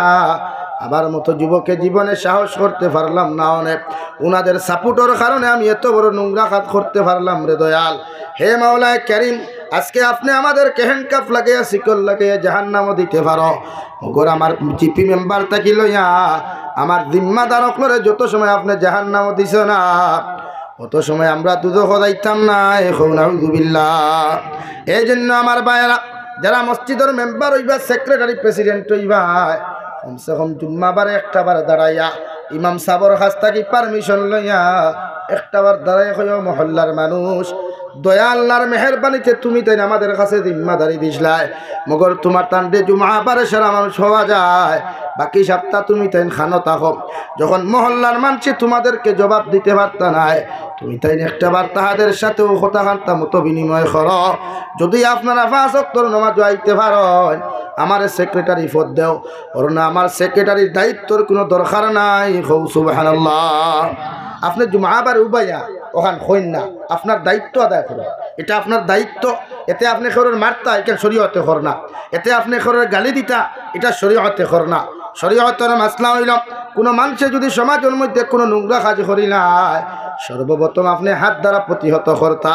আমার মতো যুবকে জীবনে সাহস করতে পারলাম না। অনেক উনাদের সাপোর্টের কারণে আমি এত বড় নোংরা কাজ করতে পারলাম রে দয়াল। হে মাওলায়ে কারীম, আজকে আপনি আমাদেরকে হ্যান্ডকাফ লাগাইয়া শিকল লাগাইয়া জাহান্নামও দিতে পারো। মগর আমার জিপি মেম্বার থাকি লইয়া আমার জিম্মাদার অকলরে যত সময় আপনি জাহান্নামও দিছ না, অত সময় আমরা দুধও যাইতাম না। এখন নাউযুবিল্লাহ। এই জন্য আমার ভাইয়েরা যারা মসজিদের মেম্বার হইবা, সেক্রেটারি প্রেসিডেন্ট হইবা, কমসে কম জুম্মাবারে একটা বার দাঁড়াইয়া ইমাম সাহর কাছ থেকে পারমিশন লইয়া একটা বার দাঁড়াইয়া কইও মহল্লার মানুষ দয়া আল্লাহর মেহেরবানিতে তুমি তাই আমাদের কাছে জিম্মাদারি দিসলাই, মগর তোমার টান্ডে জুমাবারে সারা মানুষ হওয়া যায়, বাকি সপ্তাহ তুমি তাই খানো থাকো। যখন মহল্লার মানুষ তোমাদেরকে জবাব দিতে পারতা নাই, তুমি তাই একটা বার তাহাদের সাথেও কথা কান্তা মতো বিনিময় করো। যদি আপনারা 5 ওয়াক্তের নামাজ আইতে পারেন, আমার সেক্রেটারি পদ দেও, ওর না আমার সেক্রেটারির দায়িত্বর কোনো দরকার নাই। সুবহানাল্লাহ। আপনি জুমাবার উবাইয়া ওখান হইন না, আপনার দায়িত্ব আদায় করো, এটা আপনার দায়িত্ব। এতে আপনি খরের মারতা, এটা শরীয়তে কর না। এতে আপনি খরের গালি দিতা, এটা শরীয়তে কর না। শরীয়তের মাসলা হইল কোনো মানুষে যদি সমাজের মধ্যে কোনো নোংরা কাজ করিলাই, সর্বপ্রথম আপনি হাত দ্বারা প্রতিহত করতা।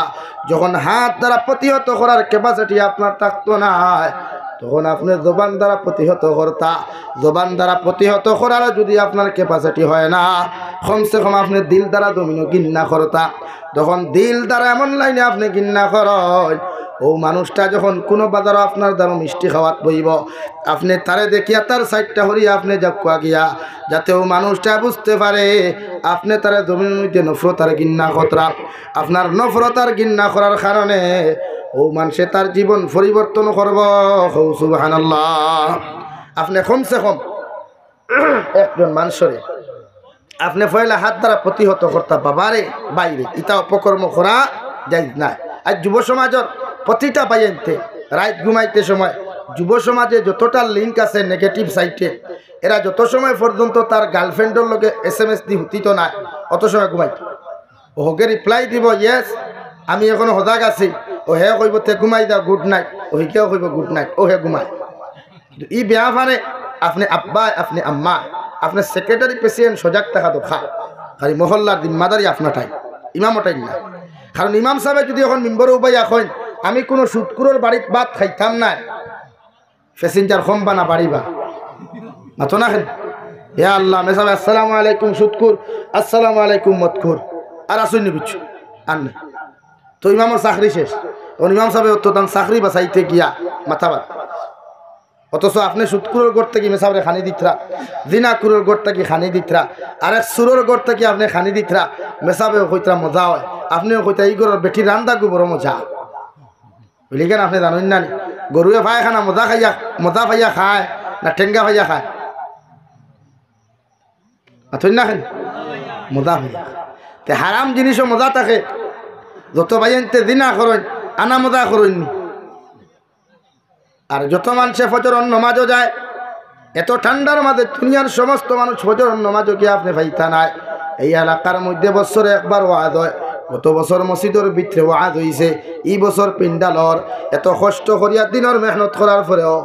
যখন হাত দ্বারা প্রতিহত করার ক্যাপাসিটি আপনার থাকতো না, তখন আপনি জবান দ্বারা প্রতিহত করতা। জবান দ্বারা প্রতিহত করার যদি আপনার ক্যাপাসিটি হয় না, কমসে কম আপনি দিল দ্বারা জমিনও গিন্না করতা। তখন দিল দ্বারা এমন লাইনে আপনি গিন্না করেন, ও মানুষটা যখন কোনো বাজারও আপনার দ্বারা মিষ্টি খাওয়াত বইব, আপনি তারে দেখিয়া তার সাইডটা হরিয়া আপনি যাকুয়া গিয়া, যাতে ও মানুষটা বুঝতে পারে আপনি তারা জমিনের মধ্যে নফরত আর গিন্না খতরা। আপনার নফরত আর গিন্না করার কারণে ও মানুষে তার জীবন পরিবর্তন করব। সুবহানাল্লাহ। আপনি কমসে কম একজন মানুষরে আপনি পয়লা হাত দ্বারা প্রতিহত করতা, বাবারে বাইরে ইটা অপকর্ম করা যায় না। আর যুব সমাজের প্রতিটা বাইনতে রাত ঘুমাইতে সময় যুব সমাজে যতটা লিঙ্ক আছে নেগেটিভ সাইডে, এরা যত সময় পর্যন্ত তার গার্লফ্রেন্ডের লগে SMS দি হুতিত না, অত সময় ঘুমাইত। ও হোকে রিপ্লাই দিব ইয়েস আমি এখন সজাগ আছি, ও হে কইব তে ঘুমাই দাও গুড নাইট, ও হিকেও কইব গুড নাইট, ও হে ঘুমায়। ই বেয়া ফানে আপনি আব্বা আপনি আম্মা আপনার সেক্রেটারি প্রেসিডেন্ট সজাগ থাকা দরকার। খালি মহল্লার জিম্মাদারি আপনারটাই, ইমামটাই না। কারণ ইমাম সাহেব যদি এখন মেম্বর উপায় এখন আমি কোনো সুদকুরের বাড়িত ভাত খাইতাম না, প্যাসেঞ্জার কম বানা বাড়িবা মাতো না। হে আল্লাহ মেসাব আসসালামু আলাইকুম সুদকুর, আসসালামু আলাইকুম মতকুর, আর আসুন কিছু আর না। তো ইমামের চাকরি শেষ, তখন ইমাম সাহেব তো তার চাকরি বাঁচাইতে গিয়া মাথা বাদ। অথচ আপনি সুদকুরের গড় থেকে মেসাবরে খানি দিতরা, জিনাকুরের গড় থেকে খানি দিতরা, আর এক সুরের গড় থেকে আপনি খানি দিতরা, মেসাবেও কইতরা মজা হয়, আপনিও কইতা এই গরুর বেটি রান্দা গু বড় মজা বুঝলি কেন। আপনি জানেন না গরুয়ে ভাই খানা মজা খাইয়া মজা ভাইয়া খায় না ঠেঙ্গা ভাইয়া খায়, আথই না খেন মজা ভাইয়া। তে হারাম জিনিসও মজা থাকে, যত ভাইয়ানতে দিনা করেন আনা মজা করেননি। আর যত মানুষে ফজরের নামাজও যায়, এত ঠান্ডার মাঝে দুনিয়ার সমস্ত মানুষ ফজরের নামাজও গিয়ে আপনি পাইতা নাই। এই এলাকার মধ্যে বছরে একবার ওয়াজ হয়, গত বছর মসজিদের ভিতরে ওয়াজ হইছে, এই বছর পিন্ডালর এত কষ্ট করিয়া দিনের মেহনত করার পরেও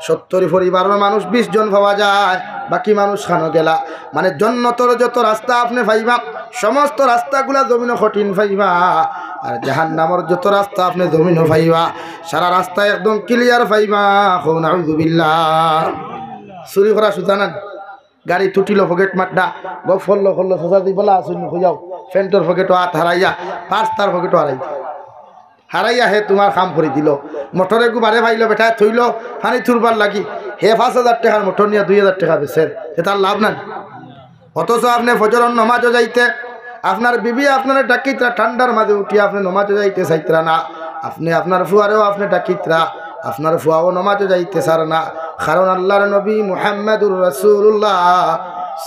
70 পরিবারের মানুষ 20 জন পাওয়া যায়, বাকি মানুষ খানো গেলা। মানে জন্নতর যত রাস্তা আপনি পাইবা, সমস্ত রাস্তাগুলা জমিনও কঠিন পাইবা, আর জাহান্নামের যত রাস্তা আপনি জমিনও পাইবা, সারা রাস্তা একদম ক্লিয়ার পাইবা। নাউযুবিল্লাহ। চুরি করা সুতা না, গাড়ি তুটিল পকেট মারডা গপ ফললো ফললো সোজা দি বলা আসুন খুঁজাও ফ্যান্টর পকেটও হাত হারাইয়া পার্স তার পকেটও হারাইয়া হে তোমার কাম করে দিল মোটরে গু বারে ভাইল বেটা থইল পানি থুরবার লাগি হে 5,000 টাকার মোটর নিয়ে 2,000 টাকা বেচের সে তার লাভ নাই। অথচ আপনি ফজরের নমাজও যাইতে আপনার বিবি আপনার ডাকিতরা ঠান্ডার মাঝে উঠিয়ে আপনি নমাজও যাইতে চাইতরা না, আপনি আপনার ফুয়ারেও আপনি ডাকিতরা আপনার ফুয়াও নমাজও যাইতে চার না। কারণ আল্লাহর নবী মুহাম্মদুর রাসূলুল্লাহ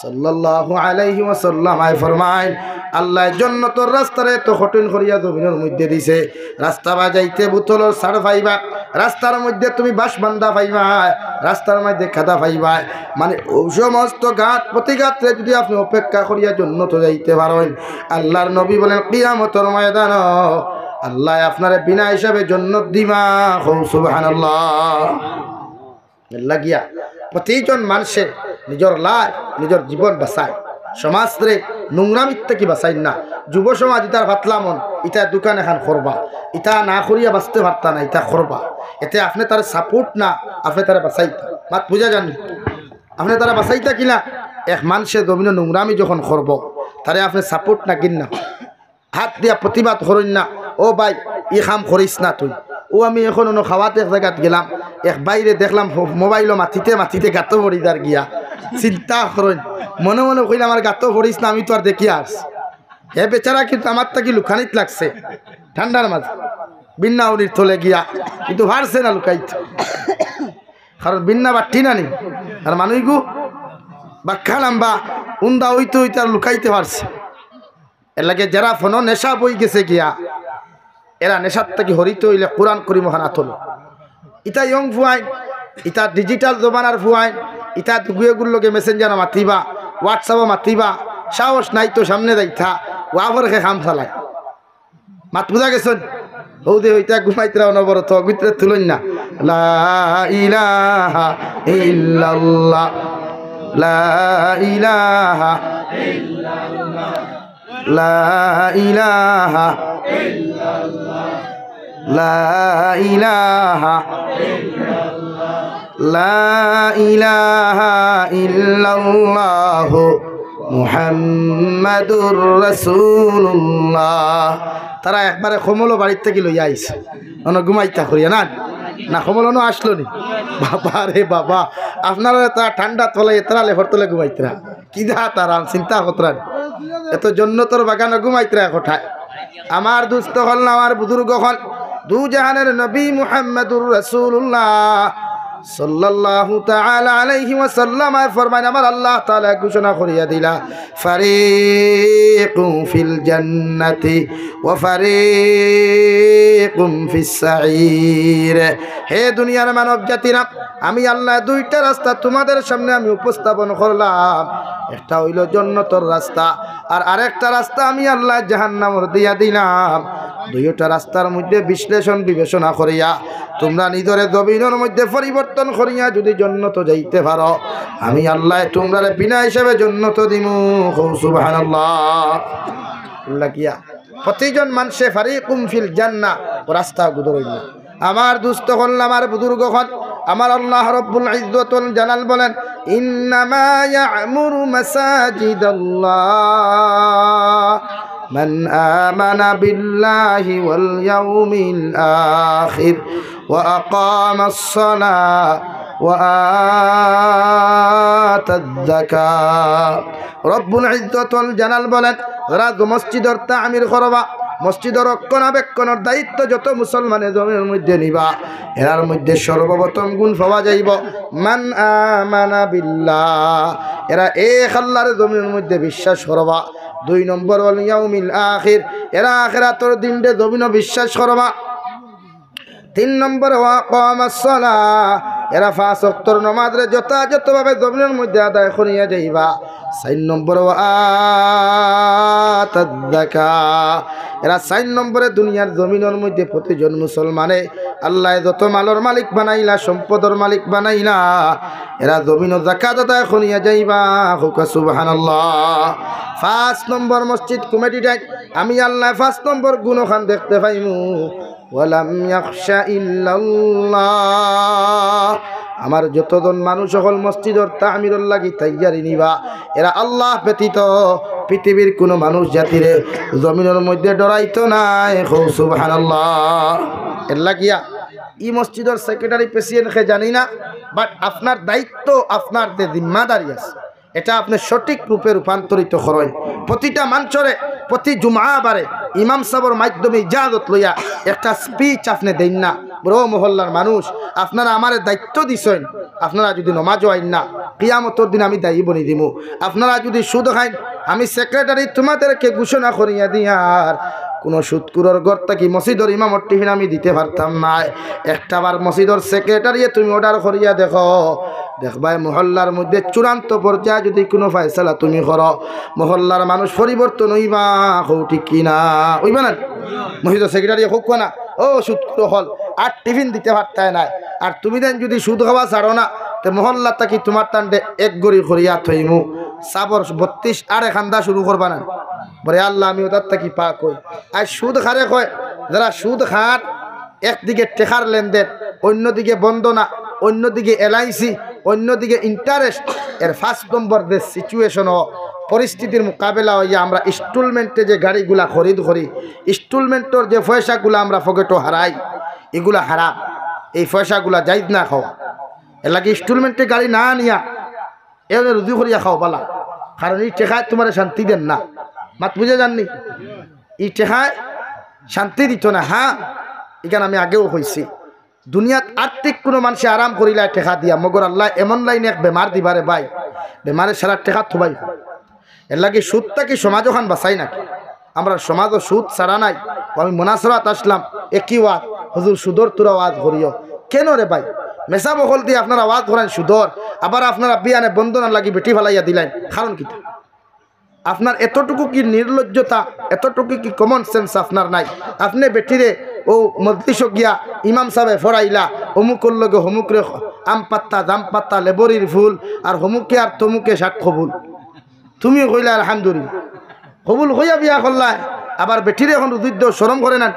সাল্লাল্লাহু আলাইহি ওয়াসাল্লাম আয় ফরমায় আল্লাহ জান্নাতের রাস্তারে তো কঠিন করিয়া জমিনের মধ্যে দিছে, রাস্তা বাজাইতে বোতলের ছাড় পাইবা, রাস্তার মধ্যে তুমি বাঁশ বান্ধা পাইবা, রাস্তার মধ্যে খাদা পাইবা, মানে ও সমস্ত ঘাত প্রতিঘাতে যদি আপনি অপেক্ষা করিয়া জান্নাতে যাইতে পারেন, আল্লাহর নবী বলেন কিয়ামতের ময়দান আল্লাহ আপনারে বিনা হিসাবে জান্নাত দিবা। সুবহানাল্লাহ। লাগিয়া প্রতিজন মানুষে নিজের লাইফ নিজের জীবন বাঁচায়, সমাজরে নোংরামিত থেকে বাঁচাই না। যুব সমাজ ইতার ভাতলা মন ইটা দোকান এখন করবা, ইটা না করিয়া বাঁচতে পারতা না, ইটা করবা, এতে আপনি তার সাপোর্ট না আপনি তারা বাঁচাইতা মাত বুঝা জানি আপনি তারা বাঁচাইতা কিনা। এক মানুষের জমিনে নোংরামি যখন করব তারে আপনি সাপোর্ট না কিন না, হাত দিয়া প্রতিবাদ করেন না, ও ভাই ই কাম করিস না তুই। ও আমি এখন অন্য খাওয়াতে এক জায়গাত গেলাম, এক বাইরে দেখলাম মোবাইলও মাথিতে মাথিতে গাতো পড়ি তার গিয়া, চিন্তা করেন মনে মনে কইলে আমার গাতো পড়িস না, আমি তো আর দেখি আস হে বেচারা কিন্তু আমার তাকে লুকানিত লাগছে ঠান্ডার মাঝে বিন্না উড়ির থলে গিয়া, কিন্তু পারছে না লুকাইতে, কারণ বিন্না বাট্টি না নি আর মানুষগু বাক্কা লাম্বা উন্দা হইতে হইতে আর লুকাইতে পারছে। এর লাগে যারা ফোন নেশা বই গেছে গিয়া এরা নেশার থেকে হরিত হইলে কোরআন করিম হানাত হলো। ইটা ইয়ং ফুয়াইন, ইটা ডিজিটাল জমানার ফুয়াইন, ইটা গুয়েগুলোর লগে মেসেঞ্জার মাতিবা, হোয়াটসঅ্যাপও মাতিবা, সাহস নাই তো সামনে যাইতা ওয়াফরকে খাম চালায় মাত বুঝা গেছেন। হৌদে হইতা ঘুমাইতরা অনবরত ভিতরে তুলন না লা ইলাহা ইল্লাল্লাহ লা ইলাহা ইল্লাল্লাহ লা ইলাহা ইল্লাল্লাহ লা ইলাহা ইল্লাল্লাহ লা ইলাহা ইল্লাল্লাহ মুহাম্মাদুর রাসূলুল্লাহ। তারা একবারে কমলো বাড়ির থেকে লইয়া আইছে, অন ঘুমাইতা করিয়া না না কমলনো আসলো নি বাবা রে বাবা, আপনারা তারা ঠান্ডা তলে এতরা লেফর তলে ঘুমাইতরা কি দা তারা চিন্তা কতরা এত জন্নতর বাগানে ঘুমাইতরা কোঠায়। আমার দুস্থ হল না আমার বুজুর্গ হল দু জাহানের নবী মুহাম্মদুর রাসূলুল্লাহ সাল্লাল্লাহু তাআলা আলাইহি ওয়াসাল্লাম ফরমান আমার আল্লাহ তাআলা ঘোষণা করিয়া দিলা ফারিকুম ফিল জান্নাতি ওয়া ফারিকুম ফিস সাঈর। হে দুনিয়ার মানব জাতিরা, আমি আল্লাহ দুইটা রাস্তা তোমাদের সামনে আমি উপস্থাপন করলাম, একটা হইল জান্নাতের রাস্তা আর আরেকটা রাস্তা আমি আল্লাহ জাহান্নামের দিয়া দিলাম। দুইটা রাস্তার মধ্যে বিশ্লেষণ বিবেচনা করিয়া তোমরা নিজের জমিনের মধ্যে পরিবর্তন করিয়া যদি জান্নাত যাইতে পারো, আমি আল্লাহ তোমরা বিনা হিসাবে জান্নাত দিমু। সুবহানাল্লাহ। লাগিয়া প্রতিজন মানুষে ফারিকুম ফিল জান্নাহ রাস্তা গুদরইল। আমার দুস্থ হল আমার বুজুর্গ হল আমার আল্লাহ রাব্বুল ইজ্জত ওয়াল জালাল বলেন ইন্নামা ইয়া'মুরু মাসাজিদাল্লাহ মান আমানা বিল্লাহি ওয়াল ইয়াউমিল আখির ওয়া আকামাস সালাহ ওয়া আতায যাকাত। রব্বুল ইজ্জত ওয়াল জালাল বলেন রাজ মসজিদের তামির করবা, মসজিদের রক্ষণাবেক্ষণের দায়িত্ব যত মুসলমানের জমির মধ্যে নিবা, এর মধ্যে সর্বপ্রথম গুণ পাওয়া যাইব মান আমানা বিল্লাহ, এরা এক আল্লাহর জমির মধ্যে বিশ্বাস করবা। 2 নম্বর ওয়াল ইয়াউমিল আখির, এরা আখিরাতের দিনে জমিন বিশ্বাস করবা। 3 নম্বর ওয়া আকামাস সালাহ, এরা 5 ওয়াক্তের নামাজে যথাযথভাবে জমিনের মধ্যে আদায় করিয়া যাইবা। 4 নম্বর ওয়া আতায যাকাত, এরা 4 নম্বরে দুনিয়ার জমিনের মধ্যে প্রতিজন মুসলমানে আল্লাহ যত মালের মালিক বানাইলা সম্পদের মালিক বানাইলা, এরা জমিন যাকাত আদায় করিয়া যাইবা। সুবহানাল্লাহ। 5 নম্বর মসজিদ কমিটিটা আমি আল্লাহ 5 নম্বর গুণখান দেখতে পাইমু ওয়ালাম ইয়াখশা ইল্লাল্লাহ, আমার যতজন মানুষ সকল মসজিদর তামিরুল লাগি তৈয়ারি নিবা এরা আল্লাহ ব্যতীত পৃথিবীর কোনো মানুষ জাতিরে জমিনের মধ্যে ডরাইতো নাই সুবহানাল্লাহ। এর লাগিয়া ই মসজিদের সেক্রেটারি প্রেসিডেন্টকে জানি না, বাট আপনার দায়িত্ব, আপনার যে জিম্মাদারি আছে এটা আপনি সঠিক রূপে রূপান্তরিত করেন। প্রতিটা মানুষরে প্রতি জুমাবারে ইমাম সাহেবের মাধ্যমে ইজাজত লইয়া একটা স্পিচ আপনি দেন না, বড় মহল্লার মানুষ আপনারা আমার দায়িত্ব দিছেন, আপনারা যদি নমাজও আইন না কিয়ামতের দিন আমি দায়ী বনি দিব। আপনারা যদি সুদ খাইন আমি সেক্রেটারি তোমাদেরকে ঘোষণা করিয়া দিয়ার কোনো সুদকুরর গর্তা কি মসজিদের ইমামর টিফিন আমি দিতে পারতাম না। একটাবার মসজিদের সেক্রেটারি তুমি অর্ডার করিয়া দেখো, দেখবাই মহল্লার মধ্যে চূড়ান্ত পর্যায়ে যদি কোনো ফয়সালা তুমি করো মহল্লার মানুষ পরিবর্তন হইবা। হও ঠিক কিনা? হইবা না? মসজিদের সেক্রেটারি হোক না ও সুদকুর হল আর টিফিন দিতে পারতায় না, আর তুমি দেন যদি সুদ খাওয়া ছাড়ো না তো মহল্লা তাকি তোমার টান্ডে এক গড়ি করিয়া থইমু সাবর 32 আর খান্দা শুরু করবা না। বলে আল্লাহ আমি ওদের তাকি পা কই আর সুদ খারে কয় যারা সুদ খার একদিকে টেকার লেনদেন, অন্যদিকে বন্দনা, অন্যদিকে এলআইসি, অন্যদিকে ইন্টারেস্ট, এর 5 নম্বর যে সিচুয়েশন পরিস্থিতির মোকাবেলা হইয়া আমরা ইনস্টলমেন্টে যে গাড়িগুলা খরিদ করি, ইনস্টলমেন্টর যে পয়সাগুলো আমরা পকেটও হারাই, এগুলা হারাম। এই পয়সাগুলা যাইদ না খাওয়া, এর লাগে ইনস্টলমেন্টে গাড়ি না নিয়া এবার রুজু করিয়া খাও পালা, কারণ এই টেকায় তোমার শান্তি দেন না। মাত বুঝে জাননি এই টেকায় শান্তি দিত না। হ্যাঁ এখানে আমি আগেও কইছি দুনিয়াত আর্থিক কোনো মানুষে আরাম করিলা টেকা দিয়া, মগর আল্লাহ এমন লাইনে এক বেমার দিবারে ভাই, বেমারের সারা টেকা থবাই। এর লাগে সুদটা কি সমাজ ওখান বাঁচাই নাকি? আমরা সমাজও সুদ ছাড়া নাই। আমি মোনাসরাত আসলাম একই ওয়াজ, হুজুর সুদর তোরা ওয়াজ করিও কেন রে ভাই? মেসা বকল দিয়ে আপনারা ওয়াজ করেন সুদর, আবার আপনারা বিয়ানে বন্ধনার লাগি বেটি ফেলাইয়া দিলেন, কারণ কি? আপনার এতটুকু কি নির্লজ্জতা, এতটুকু কি কমন সেন্স আপনার নাই? আপনি বেটিরে ও মজলিস গিয়া ইমাম সাহেব ফরাইলা অমুকর লগে হমুকরে আম পাত্তা জাম পাত্তা লেবরির ফুল আর হমুকে আর তমুকে ষাট কবুল, তুমি কইলা আলহামদুলিল্লাহ কবুল হইয়া বিয়া করলা, আবার বেটিরে এখন রুজিদ্দ শরম করে না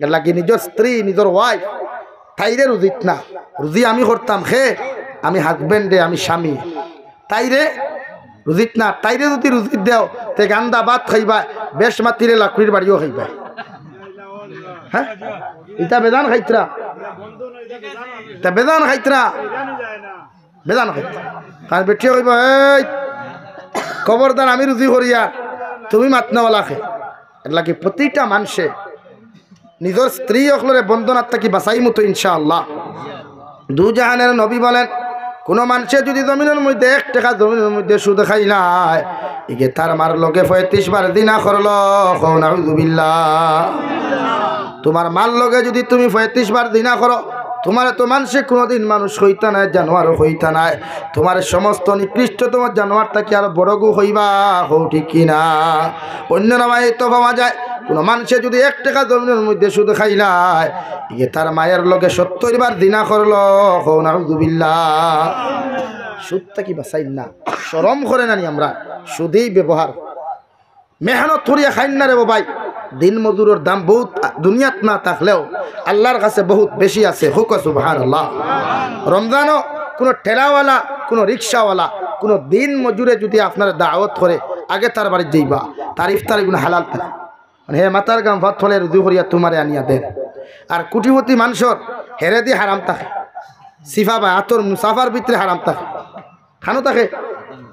লাগি নিজের স্ত্রী নিজের ওয়াইফ তাইরে রুজিত না। রুজি আমি করতাম খে, আমি হাজবেন্ডে, আমি স্বামী, তাইরে রুজিত না। তাইরে যদি রুজিত দেও তে গান্দা ভাত খাইবা, বেশ মাতিরে লাকড়ির বাড়িও খাইবা। হ্যাঁ ইটা বেদান খাইতরা, তা বেদান খাইতরা, বেদান খাইতরা, কারণ বেটিও কইবা এই খবরদার আমি রুজি করিয়া তুমি মাতনাওয়ালা খে। এর লাগে প্রতিটা মানুষে নিজের স্ত্রী অকলরে বন্ধনার থাকি বাঁচাই মতো ইনশাআল্লাহ। দুজাহানের নবী বলেন কোনো মানুষে যদি জমিনের মধ্যে 1 টাকা জমিনের মধ্যে সুদ খাই নাই, ইগে তার মার লগে 35 বার দিনা করল। নাউযুবিল্লাহ। তোমার মার লগে যদি তুমি 35 বার দিনা করো, তোমার তো মানুষে কোনোদিন মানুষ হইতা নাই, জানোয়ারও হইতা নাই, তোমার সমস্ত নিকৃষ্ট তোমার জানোয়ার থাকি আর বড় গু হইবা। হও ঠিক কিনা? অন্য নামায় তো পাওয়া যায় কোনো মানুষে যদি 1 টাকা জমিনের মধ্যে সুদ খাইলাই, ইয়ে তার মায়ের লগে 70 বার দিনা করলো। নাউযুবিল্লাহ। সুদটা কি বাঁচাই না? শরম করে নানি আমরা সুদেই ব্যবহার মেহনত করিয়া খাইন না রে ভাই। দিন মজুরের দাম বহুত দুনিয়াত না থাকলেও আল্লাহর কাছে বহুত বেশি আছে। হুক সুবহানাল্লাহ। রমজানও কোনো ঠেলাওয়ালা, কোনো রিক্সাওয়ালা, কোনো দিন মজুরে যদি আপনার দাওয়াত করে আগে তার বাড়ি যাইবা, তার ইফতার এগুলো হালাল থাকে, মানে হে মাতার গাম ভাত ফলে রুজু করিয়া তোমারে আনিয়া দেন। আর কোটিপতি মানুষের হেরে দিয়ে হারাম থাকে, সিফা বা আতর মুসাফার ভিতরে হারাম থাকে, খানো থাকে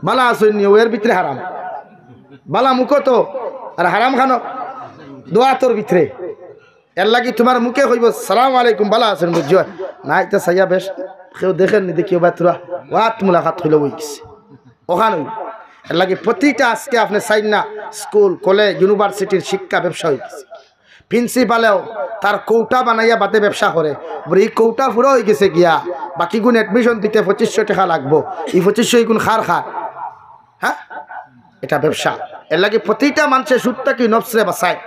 বালা আসেন এর ভিতরে হারাম, বালা মুখো তো আর হারাম খানো দোয়া তোর ভিতরে। এর লাগি তোমার মুখে কইব সালাম আলাইকুম বালা আছেন বুঝছো না, এটা সাইয়া বেশ কেউ দেখেন নি, দেখিও বা তোরা ওয়াত মুলাকাত হইলে ওই গেছে ওখানে। এর লাগে প্রতিটা আজকে আপনি চাইন না স্কুল কলেজ ইউনিভার্সিটির শিক্ষা ব্যবসা হয়ে গেছে। প্রিন্সিপালেও তার কৌটা বানাইয়া বাদে ব্যবসা করে, এই কৌটা পুরো হয়ে গেছে গিয়া বাকি গুণ অ্যাডমিশন দিতে 2500 টাকা লাগবো, এই 2500 গুণ খার খার। হ্যাঁ এটা ব্যবসা। এর লাগে প্রতিটা মানুষের সুদটা কি নফসরে বাঁচায়,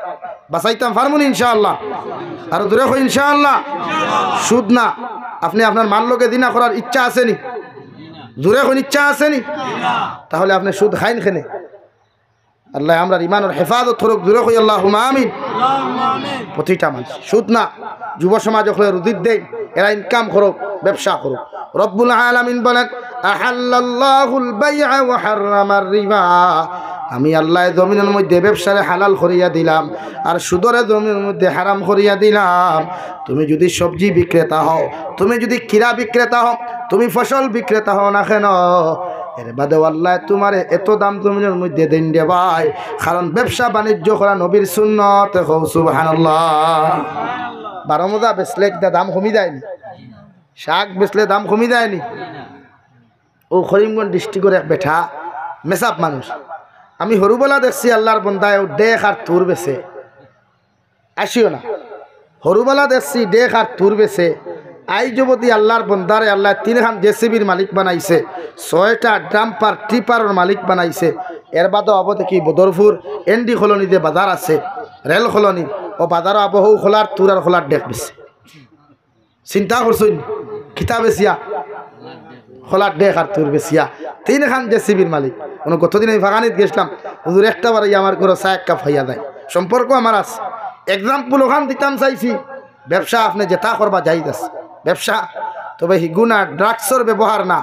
বাঁচাইতাম পারবো ইনশাআল্লাহ। আর দূরে হই ইনশাআল্লাহ। সুদ না আপনি আপনার মান লোকে দিনা করার ইচ্ছা আসেনি, দূরে হইন ইচ্ছা আসেনি, তাহলে আপনি সুদ খাইন খেনে। আল্লাহ আমরা ইমানের হেফাজত করুক, দূরে হই আল্লাহুম্মা আমিন। প্রতিটা মানুষ সুদ না, যুব সমাজ ওখানে রুদিত দেয়, এরা ইনকাম করুক, ব্যবসা করুক। রব্বুল আলামিন বলেন আহাল্লাল্লাহুল বাইআ ওয়া হাররামার রিবা, আমি আল্লাহ জমিনের মধ্যে ব্যবসারে হালাল করিয়া দিলাম আর সুদরে জমিনের মধ্যে হারাম করিয়া দিলাম। তুমি যদি সবজি বিক্রেতা হও, তুমি যদি কিরা বিক্রেতা হও, তুমি ফসল বিক্রেতা হও না কেন, এর বাদে আল্লাহ তোমারে এত দাম জমিনের মধ্যে দেন দে ভাই, কারণ ব্যবসা বাণিজ্য করা নবীর সুন্নত। সুবহানাল্লাহ। বারোমদা বেচলে দাম কমি যায়নি, শাক বেচলে দাম কমি যায়নি। ও করিমগঞ্জ ডিস্ট্রিক্টের এক বেঠা মেসাপ মানুষ, আমি হরুবেলা দেখছি আল্লাহর বন্দায় ডেক আর তুর বেছে, আসিও না, হরুবেলা দেখছি ডেক আর তুর বেছে। আই যুবতী আল্লাহর বন্দারে আল্লাহ 3 খান জেসিবির মালিক বানাইছে, 6টা ডাম্পার টিপারের মালিক বানাইছে। এর বাদে আবতে কি বদরপুর এনডি কলোনিতে বাজার আছে, রেল কলোনি, ও বাজারও আবহু খোলার তুর আর খোলার ডেক বেছে। চিন্তা করছুন কিতাব বেছিয়া খোলার ডেক আর তুর বেছিয়া 3 খান জেসিবির মালিক। কতদিন আমি বাগানিত গেছিলাম, হুজুর একটা বারে আমার ঘরে চা এক কাপ হইয়া যায়, সম্পর্ক আমার আছে। এক্সাম্পল ওখান দিতাম চাইছি, ব্যবসা আপনি যেটা করবা যাইদ আছে ব্যবসা, তবে হিগুনা ড্রাগসের ব্যবহার না,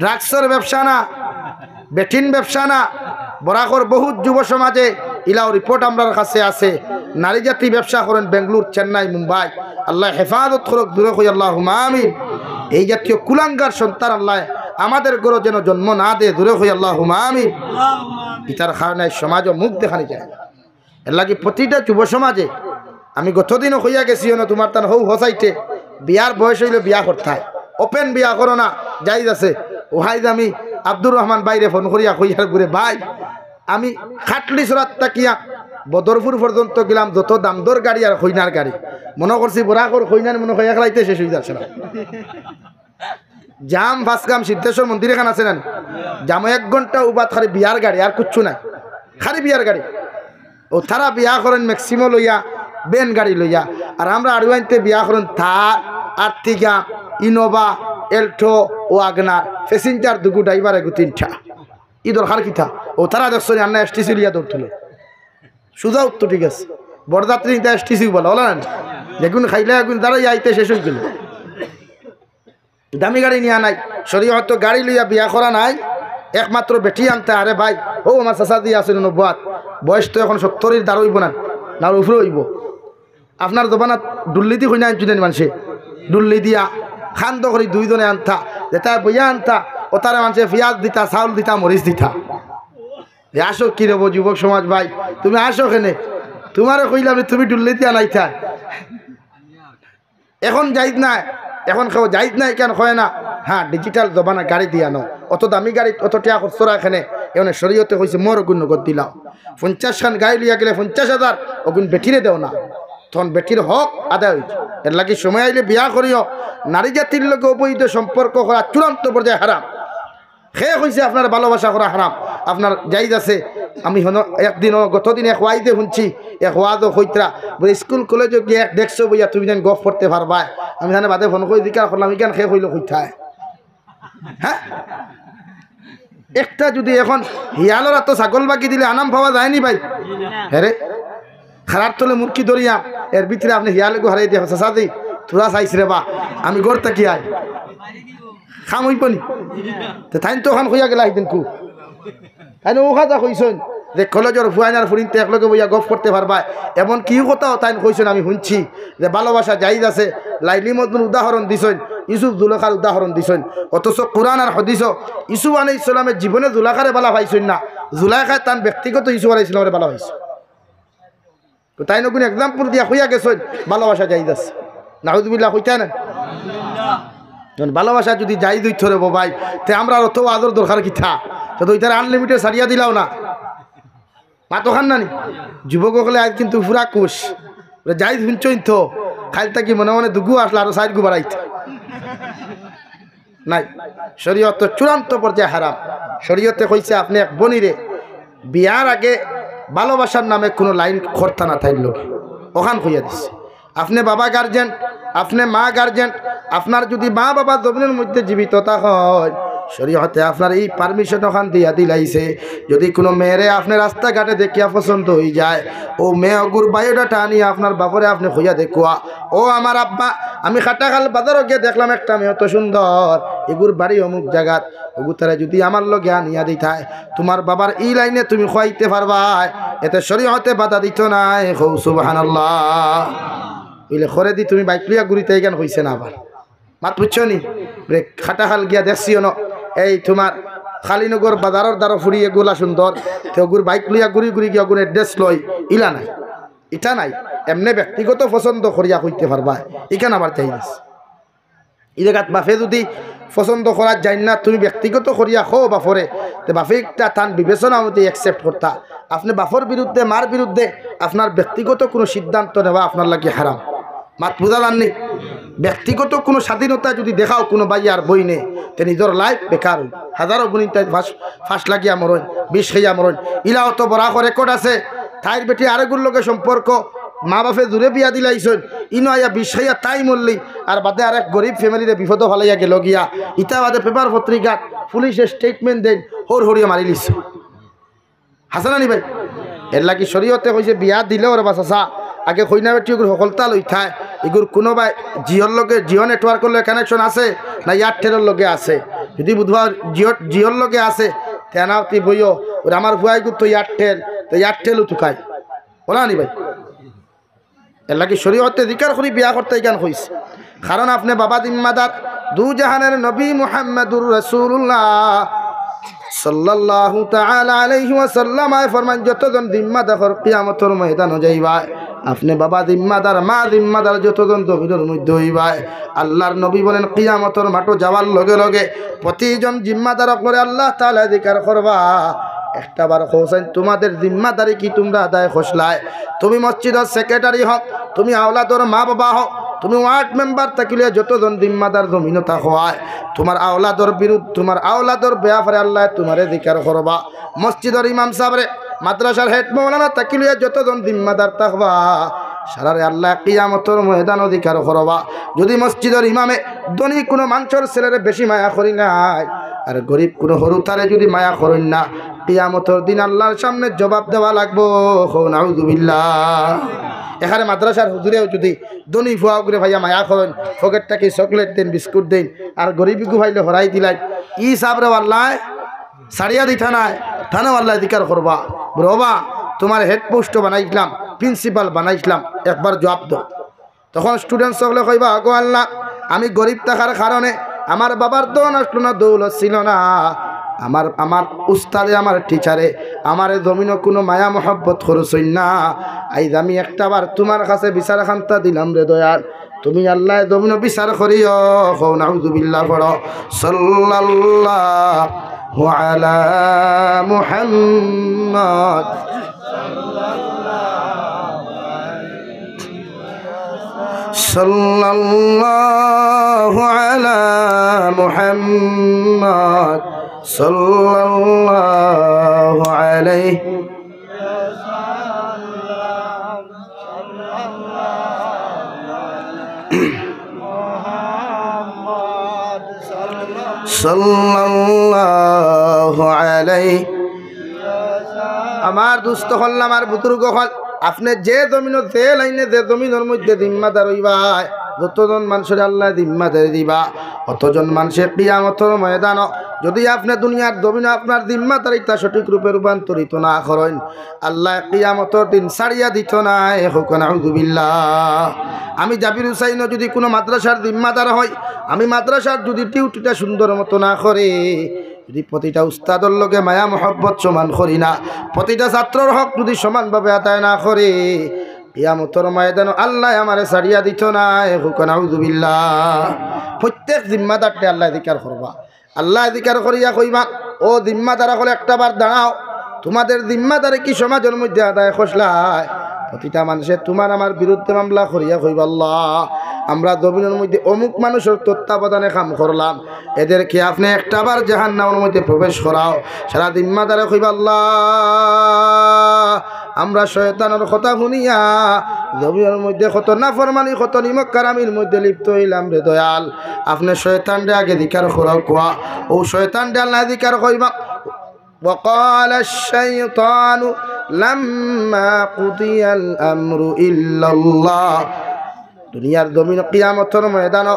ড্রাগসের ব্যবসা না, বেটিন ব্যবসা না। বরাকর বহুত যুব সমাজে ইলাও রিপোর্ট আমার কাছে আছে, নারী জাতি ব্যবসা করেন বেঙ্গলুর, চেন্নাই, মুম্বাই। আল্লাহ হেফাজত করুক, দূরে হই আল্লাহুম্মা আমিন। এই জাতীয় কুলাঙ্গার সন্তান আল্লাহ আমাদের ঘরে যেন জন্ম না দে, দূরে হই আল্লাহুম্মা আমিন। ইতার কারণে সমাজও মুখ দেখানি যায়। এর লাগে প্রতিটা যুব সমাজে, আমি গতদিনও হইয়া গেছি না, তোমার তার হৌ হসাইতে বিয়ার বয়স হইলে বিয়া করতে, ওপেন বিয়া করো না, যাইজ আছে। ওহাইজ আমি আব্দুর রহমান বাইরে ফোন করিয়া হইয়ার ঘুরে, ভাই আমি খাটলি সরাত তাকিয়া বদরপুর পর্যন্ত গেলাম, যত দাম দর গাড়ি আর হইনার গাড়ি, মনে করছি বরাকর হইনার মনে হয় একলাইতে শেষ হয়ে যাচ্ছে না। জাম ফাঁসগাম সিদ্ধেশ্বর মন্দির এখানে আছে না, জাম 1 ঘন্টা উবাদ খালি বিয়ার গাড়ি আর কিচ্ছু নাই, খালি বিয়ার গাড়ি। ও তারা বিয়া করেন ম্যাক্সিমো লইয়া, বেন গাড়ি লইয়া, আর আমরা আড়ুয়াইতে বিয়া করেন থার, আর্টিগা, ইনোভা, এল্টো ও আগনার, প্যাসেঞ্জার 2 ড্রাইভার 3টা। ই দরকার কিতা? ও তারা দেখছো আন্না এসটিসি লিয়া দৌড় তুলে, সুজা উত্তর ঠিক আছে, বরযাত্রী এসটিসি বলে বলো না, যেগুন খাইলে এখন দাঁড়াই আইতে শেষ হয়ে গেল। দামি গাড়ি নিয়ে নাই, শরীয়ত গাড়ি লইয়া বিয়া করা নাই, একমাত্র বেটি আনতে। আরে ভাই, ও আমার চাচা দিয়ে আসেন 90, বয়স তো এখন 70-এর দ্বার হইব না, না উপরে হইব। আপনার দোকানত ডুল্লি দি হইনা আনছুন মানুষে, ডুল্লি দিয়া খান্দ করি 2 জনে আনতা, যেটা বইয়া আনতা ও তারা মানুষে পেঁয়াজ দিতা, চাউল দিতা, মরিচ দিতা। আসো কি রব যুবক সমাজ ভাই, তুমি আসো কেনে, তোমারও কইলাম তুমি ডুল্লি দিয়া নাইতা। এখন যাইত না, এখন কেউ যাইত নাই কেন হয় না, হ্যাঁ ডিজিটাল জমানা গাড়ি দিয়া নো, অত দামি গাড়ি অত টাকা খরচরা এখানে এখানে শরীয়তে কইছে মোর গুণ নগদ দিলাম। 50 খান গাড়ি লিয়া গেলে 50,000 ওগুন বেটিরে দেও না, তখন বেটির হক আদায় হয়েছে। এর লাগে সময় আইলে বিয়া করিও, নারী জাতির লোক অবৈধ সম্পর্ক করা চূড়ান্ত পর্যায়ে হারাম। খেয়ে হয়েছে আপনার ভালোবাসা করা হারাম, আপনার যাইজ আছে। আমি একদিনও গতদিন এক ওয়াইদে শুনছি, এক ওয়াদও হইতরা বলে স্কুল কলেজে গিয়ে দেখছো বইয়া তুমি যেন গফ করতে পারবা। আমি জানে বাদে ফোন করে দিকার করলাম, ইকান খেয়ে হইল হইতায়। হ্যাঁ, একটা যদি এখন হিয়ালোর তো ছাগল বাকি দিলে আনাম পাওয়া যায়নি ভাই। হ্যাঁ রে, খারাপ তোলে মুরকি ধরিয়া এর ভিতরে আপনি হিয়ালকে হারাই দিয়া চাচা তোরা চাইছি রে বা আমি গড় তাকি আয় খাম হইব নি, তাই তো ওখান হইয়া গেলা একদিন খুব তাই ও কথা কইসন যে কলেজের ফুয়াইনার ফুরিনতে একলগে বইয়া গফ করতে পারবা, এমন কি কথাও তাই কইসন। আমি শুনছি যে ভালোবাসা জায়েজ আছে, লাইলি মজনুর উদাহরণ দিছেন, ইউসুফ জুলেখার উদাহরণ দিছেন, অথচ কোরআন আর হাদিস ইউসুফ আলাইহিস সালামের জীবনে জুলেখারে বালা পাইছেন না, জুলেখায় তার ব্যক্তিগত ইউসুফ আলাইহিস সালামের বালা পাইছে। তো তাই নকুন এক্সাম্পল দিয়া হইয়া গেছেন ভালোবাসা জায়েজ আছে, নাউযুবিল্লাহ কইতা না। ভালোবাসা যদি জায়েজ হইতো রে ভাই, তে আমরা অত আদর দরকার কিথা, তো ওইটার আনলিমিটেড সারিয়া দিলাও না মাতো খান নানি। যুবক হলে আজ কিন্তু পুরা কুশ জায়েজ শুনছই তো, খাইলটা কি মনে মনে দুগু আসলে আরো 4 গু বাড়াইতে নাই। শরীয়ত চূড়ান্ত পর্যায়ে হারাম। শরীয়তে কইছে আপনি এক বনিরে বিয়ার আগে ভালোবাসার নামে কোনো লাইন খরতা না থাইল, ওখান কইয়া দিচ্ছে। আপনি বাবা গার্জেন, আপনি মা গার্জেন, আপনার যদি মা বাবা জমিনের মধ্যে জীবিত হয় শরীয়তে আপনার এই পারমিশন ওখান দিয়া দিলাইছে যদি কোনো মেয়েরে আপনি রাস্তাঘাটে দেখিয়া পছন্দ হয়ে যায় ও মেয়ে অগুর বায়োডাটা আনিয়ে আপনার বাপরে আপনি খুঁজা দেখুয়া ও আমার আব্বা আমি খাটাখাল বাজারও গিয়ে দেখলাম একটা মেয়ে অত সুন্দর এগুর বাড়ি অমুক জায়গাত ওগু তারা যদি আমার লগে আনিয়া দিতায় তোমার বাবার এই লাইনে তুমি খুয়াইতে পারবা এতে শরীয়তে বাধা দিত নাই হৌ সুবহানাল্লাহ বুঝলে খরে দি তুমি বাইক লইয়া ঘুরিতে এখান হইছে না আবার মাত বুঝছো নি খাটাখাল গিয়া দেখছিও ন এই তোমার খালিনগর বাজারের দ্বারা ফুরিয়ে গোলা সুন্দর তো গুর বাইক লইয়া ঘুরি ঘুরি গিয়া গুণ এড্রেস লয় ইলা নাই এটা নাই এমনি ব্যক্তিগত পছন্দ করিয়া হইতে পারবা এখানে আবার চাই এই জায়গাত বাফে যদি পছন্দ করার যাই না তুমি ব্যক্তিগত করিয়া খো বাফরে তো বাফে একটা টান বিবেচনা মতো অ্যাকসেপ্ট করতা আপনি বাফর বিরুদ্ধে মার বিরুদ্ধে আপনার ব্যক্তিগত কোনো সিদ্ধান্ত নেওয়া আপনার লাগে হারাম মাত বুঝা জাননি ব্যক্তিগত কোনো স্বাধীনতা যদি দেখাও কোনো বাইয়ার বই নে তে নিজের লাইফ বেকার হাজারো গুণিত ফাঁস লাগিয়া মরণ বিষ খাইয়া মরণ ইলা অত বড় রেকর্ড আছে তাইর বেটি আরেকগুলোর লোকের সম্পর্ক মা বাপে দূরে বিয়া দিলাইছেন ইনো আইয়া বিষ খাইয়া তাই মরলি আর বাদে আরেক গরিব ফ্যামিলিরে বিপদ ফালাইয়া গেল গিয়া ইটা বাদে পেপার পত্রিকা পুলিশের স্টেটমেন্ট দেন হর হরিয়া মারি লিস হাসানা নি ভাই এর লাগি শরীয়তে কইছে বিয়া দিলেও রে বাসা আগে কইনা বেটি এগুলো সকলতা লই থায় এগুর কোনোবাই জিওর লগে জিও নেটওয়ার্কের লগে কানেকশন আছে না এয়ারটেলের লগে আছে যদি বুধবার জিওর লগে আছে তেনাওতি বইও ওর আমার ভুয়াই তো এয়ারটেলও তুকায় বলা নি ভাই এর লাগি শরীয়তে জিকার করি বিয়া করতে গান হইছে কারণ আপনি বাবা জিম্মাদার দু জাহানের নবী মুহাম্মদুর রাসূলুল্লাহ সাল্লাল্লাহু তাআলা আলাইহি ওয়াসাল্লাম আয় ফরমান যতজন জিম্মাদার কিয়ামতের ময়দানে যাইবা আপনি বাবা জিম্মাদার মা জিম্মাদার যতজন জমিনের মধ্যে হইবা আল্লাহর নবী বলেন কিয়ামতের মাঠে যাওয়ার লগে লগে প্রতিজন জিম্মাদার করে আল্লাহ তাআলা জিকির করবা একটা বার হোসেন তোমাদের জিম্মাদারি কি তোমরা আদায় খসলায় তুমি মসজিদের সেক্রেটারি হও তুমি আওলাদর মা বাবা হও তুমি ওয়ার্ড মেম্বার থাকিলে যতজন জিম্মাদার জমিনতা হয় তোমার আওলাদর বিরুদ্ধে তোমার আওলাদর ব্যাপারে আল্লাহ তোমারে জিকির করবা মসজিদের ইমাম সাহেবরে মাদ্রাসার হেড মৌলানা থাকিলে যতজন জিম্মাদার থাকবা সারারে আল্লাহ কিয়ামতের ময়দান অধিকার করবা যদি মসজিদের ইমামে ধনী কোনো মানুষের ছেলেরে বেশি মায়া করি নাই আর গরিব কোনো হরুতারে যদি মায়া করেন না কিয়ামতের দিন আল্লাহর সামনে জবাব দেওয়া লাগবো নাউযুবিল্লাহ এখানে মাদ্রাসার হুজুরেও যদি ধনী ফুয়া করে ভাইয়া মায়া করেন পকেটটাকে চকলেট দেন বিস্কুট দেন আর গরিবীকে ভাইলে হরাই দিলাই ই সাবরে আল্লাহ সারিয়া দিঠা নাই থানা আল্লাহ দিকার করবা বাবা তোমার হেড পোস্ট বানাইছিলাম প্রিন্সিপাল বানাইছিলাম একবার জবাব দাও তখন স্টুডেন্ট সকলে কইবা গো আল্লাহ আমি গরিব থাকার কারণে আমার বাবার দৌন আসলো না দৌলত ছিল না আমার উস্তাদে আমার টিচারে আমার জমিনও কোনো মায়া মহব্বত করছই না আইজ আমি একটা বার তোমার কাছে বিচার খান্তা দিলাম রে দয়াল তুমি আল্লাহ জমিনও বিচার করিও হও নাউযুবিল্লাহ পড়ো সাল্লাল্লাহু আলা মুহাম্মদ সাল্লাল্লাহু আলা মুহাম্মদ সাল্লাল্লাহু আলাইহি সাল্লাল্লাহু আলাইহি আমার দুস্থ হল আমার বুজুর্গ হল আপনি যে জমিনের যে লাইনে যে জমিনের মধ্যে জিম্মাদার হইবা যতজন মানুষের আল্লাহ জিম্মাদার দিবা অতজন মানুষের কিয়ামতের ময়দান যদি আপনি দুনিয়ার জমিনে আপনার জিম্মাদারিটা সঠিক রূপে রূপান্তরিত না করেন আল্লাহ কিয়ামতের দিন ছাড়িয়া দিত না নাউযুবিল্লাহ আমি জাবির হুসাইন যদি কোনো মাদ্রাসার জিম্মাদার হয় আমি মাদ্রাসার যদি ডিউটিটা সুন্দর মতো না করে যদি প্রতিটা উস্তাদর লগে মায়া মহব্বত সমান করি না প্রতিটা ছাত্রর হক যদি সমানভাবে আদায় না করে কিয়ামতের ময়দানে আল্লাহ আমারে ছাড়িয়া দিত না নাউযুবিল্লাহ প্রত্যেক জিম্মাদারকে আল্লাহ জিকির করবা আল্লাহ জিকির করিয়া কইবা ও জিম্মাদার হলে একটা বার দাঁড়াও তোমাদের জিম্মাদারে কি সমাজের মধ্যে আদায় খসলায় প্রতিটা মানুষের তোমার আমার বিরুদ্ধে মামলা করিয়া কইবা আল্লাহ আমরা জমিনের মধ্যে অমুক মানুষের তত্ত্বাবধানে কাম করলাম এদেরকে আপনি একটাবার জাহান্নামের মধ্যে প্রবেশ করাও সারা জিম্মাদারে কইবা আল্লাহ আমরা শয়তানের কথা শুনিয়া জমিনের মধ্যে কত নাফরমানি কত নিমক কারামির মধ্যে লিপ্ত হইলাম রে দয়াল। আপনি শয়তানরে আগে দিকার খোরা কোয়া, ও শয়তানরে আল্লাহ দিকার কইবা। وقال الشيطان لما قضي الأمر إلا الله। দুনিয়ার জমিন কিয়ামতের ময়দান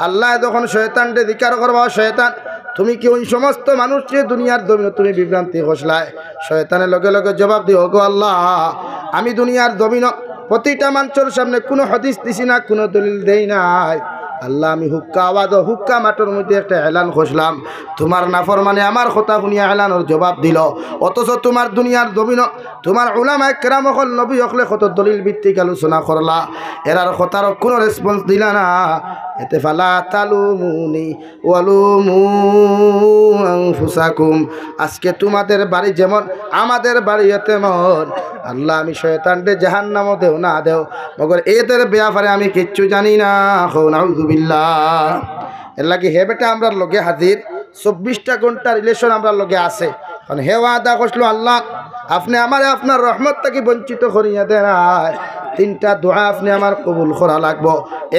আল্লাহ যখন শয়তানকে ধিক্কার করবা, শয়তান তুমি কি ওই সমস্ত মানুষকে দুনিয়ার জমিনে তুমি বিভ্রান্তি ঘোষলায়? শয়তানের লগে লগে জবাব দিও, গো আল্লাহ, আমি দুনিয়ার জমিন প্রতিটা মানুষের সামনে কোনো হাদিস দিছি না, কোনো দলিল দেই নাই। আল্লাহ আমি হুক্কা আওয়াজ হুক্কা মাঠের মধ্যে একটা এলান ঘোষলাম, তোমার নাফরমানে আমার কথা শুনিয়া এলানোর জবাব দিল। অথচ তোমার দুনিয়ার জমিন তোমার উলামায়ে কেরাম হল নবী হকলে কত দলিল ভিত্তিক আলোচনা করলা, এরার কথার কোনো রেসপন্স দিলা না। এতে ফালা তালুমুনি ওয়ালুমু আনফুসাকুম। আজকে তোমাদের বাড়ি যেমন আমাদের বাড়ি তেমন। আল্লাহ আমি শয়তানকে জাহান্নামও দেও না দেও, মগর এদের ব্যাপারে আমি কিচ্ছু জানি না। নাউযুবিল্লাহ। এর লাগে হে বেটা আমরা লগে হাজির, 24টা ঘন্টা রিলেশন আমরা লগে আছে। কারণ হে ওয়াদা করছিল আল্লাহ আপনি আমারে আপনার রহমত থেকে বঞ্চিত করিয়া দেন। 3টা দোয়া আপনি আমার কবুল করা লাগবো।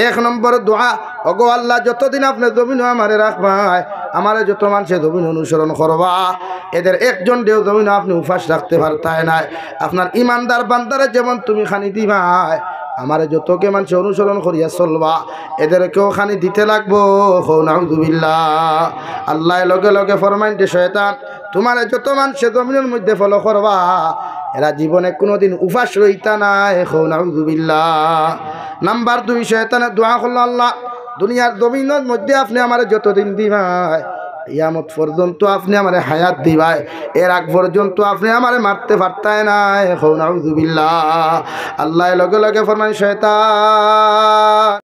1 নম্বর দোয়া, ওগো আল্লাহ যতদিন আপনি জমিন আমারে রাখবাই, আমারে যত মানুষে জমিন অনুসরণ করবা, এদের একজন দেও জমিন আপনি উপাস রাখতে পারতাই নাই। আপনার ইমানদার বান্দারে যেমন তুমি খানি দিবাই, আমারে যতকে মানুষ অনুসরণ করিয়া চলবা, এদেরকেও খানি দিতে লাগবো। নাউযুবিল্লাহ। আল্লাহ লগে লগে ফরমাইনতে শয়তান তোমারে যত মানুষে জমিনের মধ্যে ফলো করবা, এরা জীবনে কোনোদিন উপাস রইতা নাই। নাউযুবিল্লাহ। নাম্বার 2, শয়তানের দোয়া করলো, আল্লাহ দুনিয়ার জমিনের মধ্যে আপনি আমারে যতদিন দিবাই, কিয়ামত পর্যন্ত আপনি আমারে হায়াত দিবাই, এর আগ পর্যন্ত আপনি আমারে মারতে পারতাই নাই। নাউযুবিল্লাহ। আল্লাহ লগে লগে ফরমান শয়তান